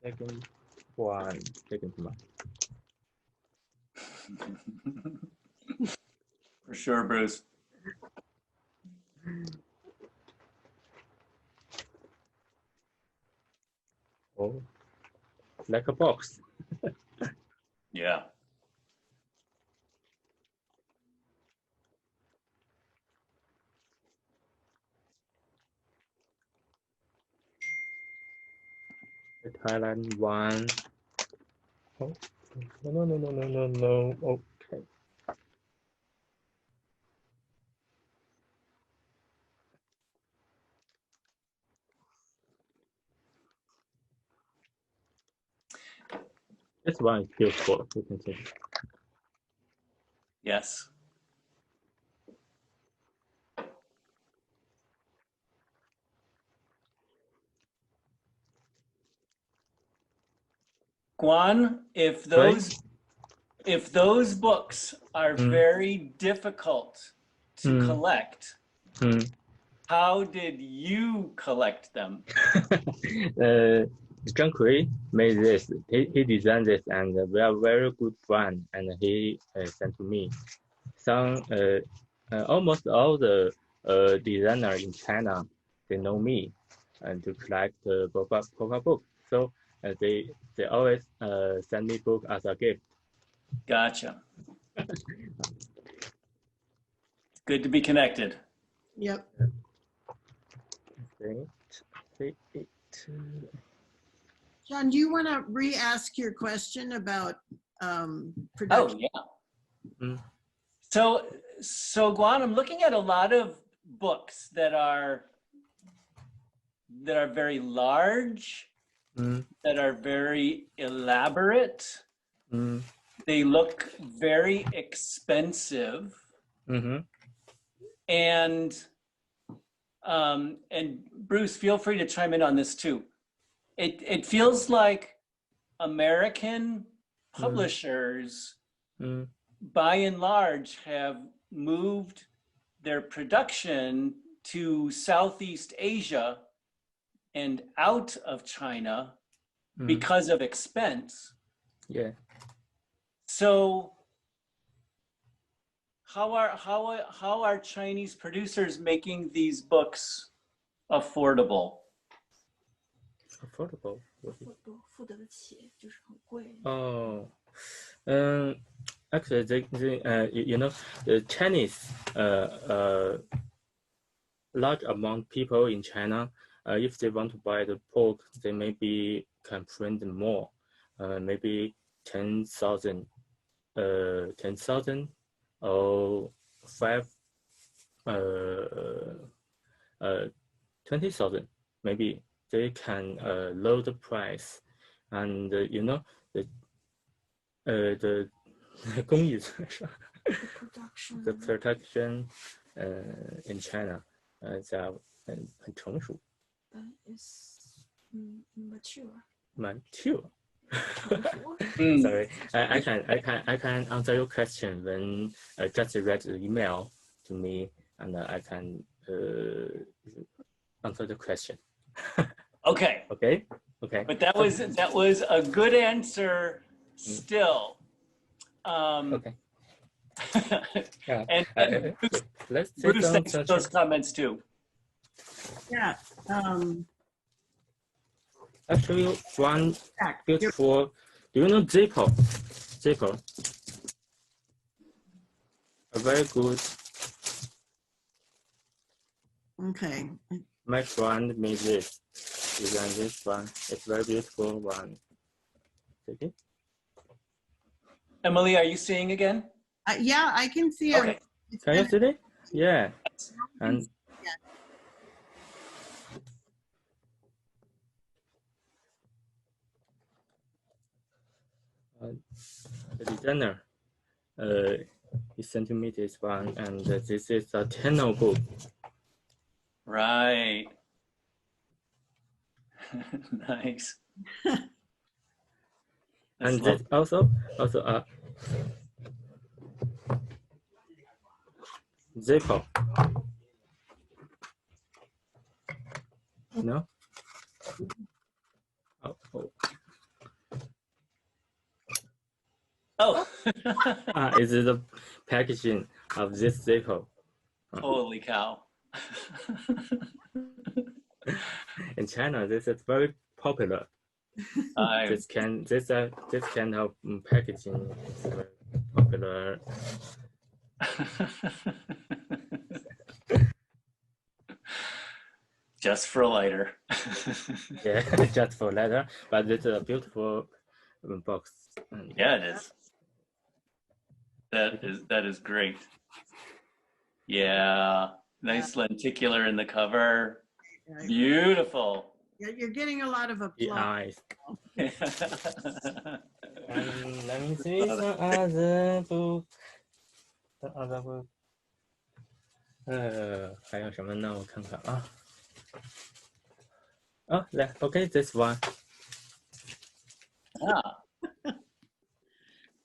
second one. For sure, Bruce. Oh, like a box. Yeah. The Thailand one. Oh, no. Okay. This one is beautiful. You can see. Yes. Guan, if those books are very difficult to collect, how did you collect them? Zhang Kui made this. He designed this, and we are very good friend. And he sent to me. Some almost all the designers in China, they know me, and to collect the pop-up book. So they always send me book as a gift. Gotcha. Good to be connected. Yep. John, do you want to re-ask your question about production? Oh, yeah. So Guan, I'm looking at a lot of books that are very large, that are very elaborate. They look very expensive. And Bruce, feel free to chime in on this too. It feels like American publishers, by and large, have moved their production to Southeast Asia and out of China because of expense. Yeah. So how are Chinese producers making these books affordable? Affordable. Actually, you know, the Chinese large amount people in China, if they want to buy the book, they maybe can print more, maybe 10,000, 10,000 or 20,000, maybe they can lower the price, and you know the 工艺上 the production in China they are 很成熟 is mature. mature. Sorry, I can answer your question when just read the email to me, and I can answer the question. Okay. Okay. Okay. But that was a good answer still. Okay. Yeah. And Let's Bruce, thanks for those comments too. Yeah. Actually, one beautiful. Do you know Zippo? Zippo. A very good. Okay. My friend made this. Designed this one. It's very beautiful one. Okay. Emily, are you seeing again? Yeah, I can see Okay. it. Can you see it? Yeah. And the designer, he sent me this one, and this is a channel book. Right. Nice. And this also a zipper. No? Oh. Oh. Is it the packaging of this zipper? Holy cow. In China, this is very popular. This kind of packaging is very popular. Just for a lighter. Yeah, just for leather, but it's a beautiful box. Yeah, it is. That is great. Yeah, nice lenticular in the cover. Beautiful. You're getting a lot of applause. And let me see some other book. The other book. 还有什么呢？我看看啊。Oh, okay, this one.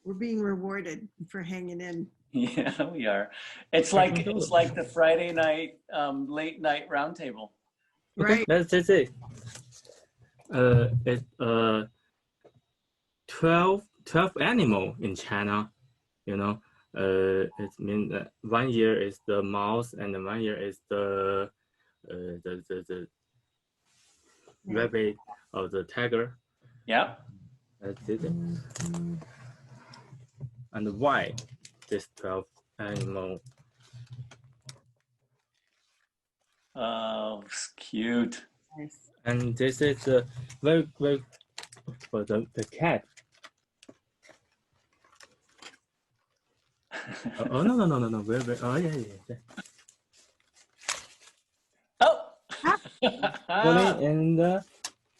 We're being rewarded for hanging in. Yeah, we are. It's like the Friday night, late night roundtable. Right. Let's just say, it's 12 animal in China. You know, it means that 1 year is the mouse and 1 year is the rabbit or the tiger. Yeah. That's it. And why this 12 animal? Oh, it's cute. Nice. And this is very for the cat. Oh no! Very. Oh yeah. Oh. Falling in the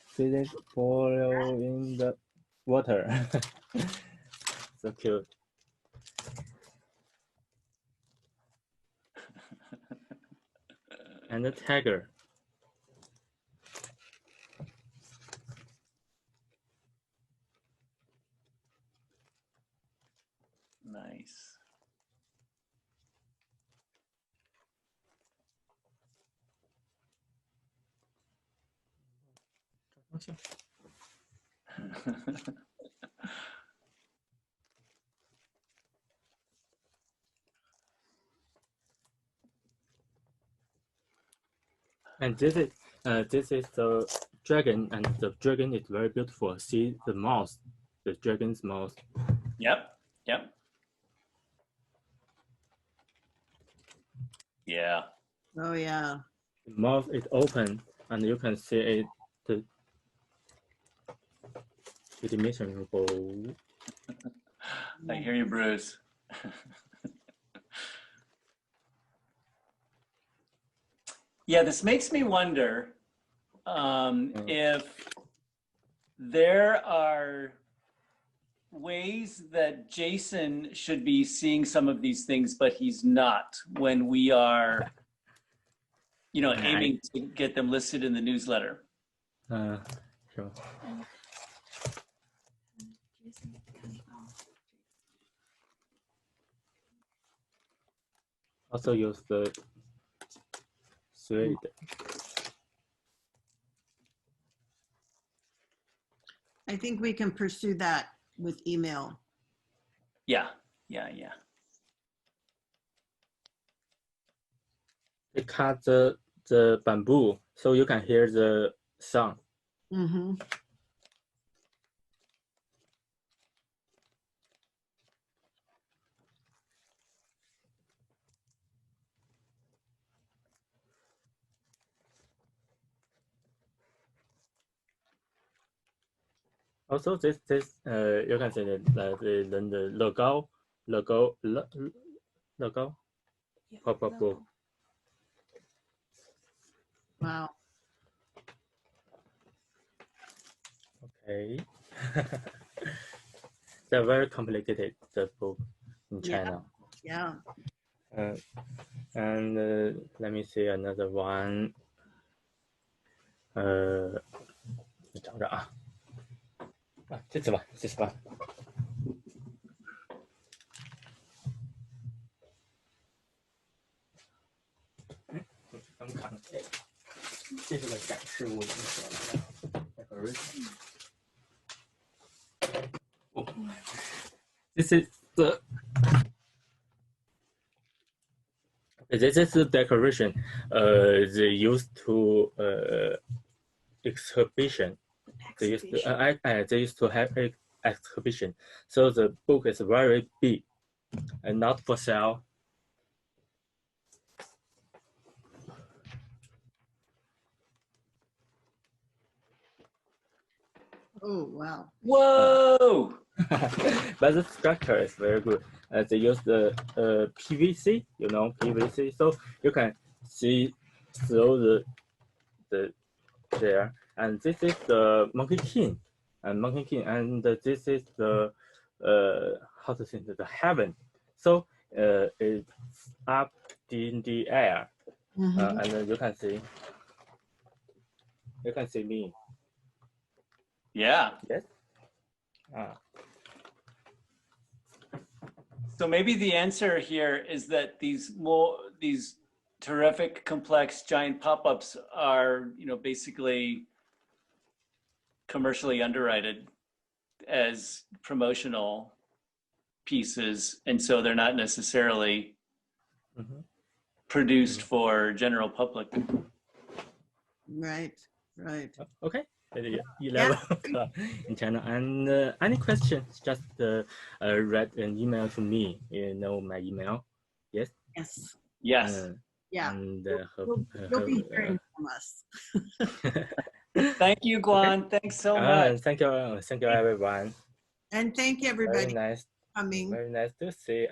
physics, follow in the water. So cute. And the tiger. Nice. And this is the dragon, and the dragon is very beautiful. See the mouth, the dragon's mouth. Yep. Yeah. Oh yeah. The mouth is open, and you can see it. The dimensionable. I hear you, Bruce. Yeah, this makes me wonder. if there are ways that Jason should be seeing some of these things, but he's not when we are, aiming to get them listed in the newsletter. Sure. Also use the thread. I think we can pursue that with email. Yeah. They cut the bamboo so you can hear the sound. Mm-hmm. Also, this you can see the logo pop-up book. Wow. Okay. They're very complicated, the book in China. Yeah. And let me see another one. 你找找啊，这次吧。刚看了这个，这是个展示物的This is the decoration they used to exhibition. They used to have an exhibition. So the book is very big and not for sale. Oh, wow. Whoa! But the structure is very good. They use the PVC, PVC, so you can see through the there. And this is the Monkey King, and this is the how to say the heaven. So it's up in the air, Mm-hmm. and then you can see me. Yeah. Yes. So maybe the answer here is that these terrific, complex, giant pop-ups are, basically commercially underwritten as promotional pieces, and so they're not necessarily produced for general public. Right. Okay. 11 o'clock in China. And any questions, just write an email to me. You know my email. Yes? Yes. Yeah. And you'll be hearing from us. Thank you, Guan. Okay. Thanks so much. Thank you everyone. And thank you, everybody, Very nice. for coming. Very nice to see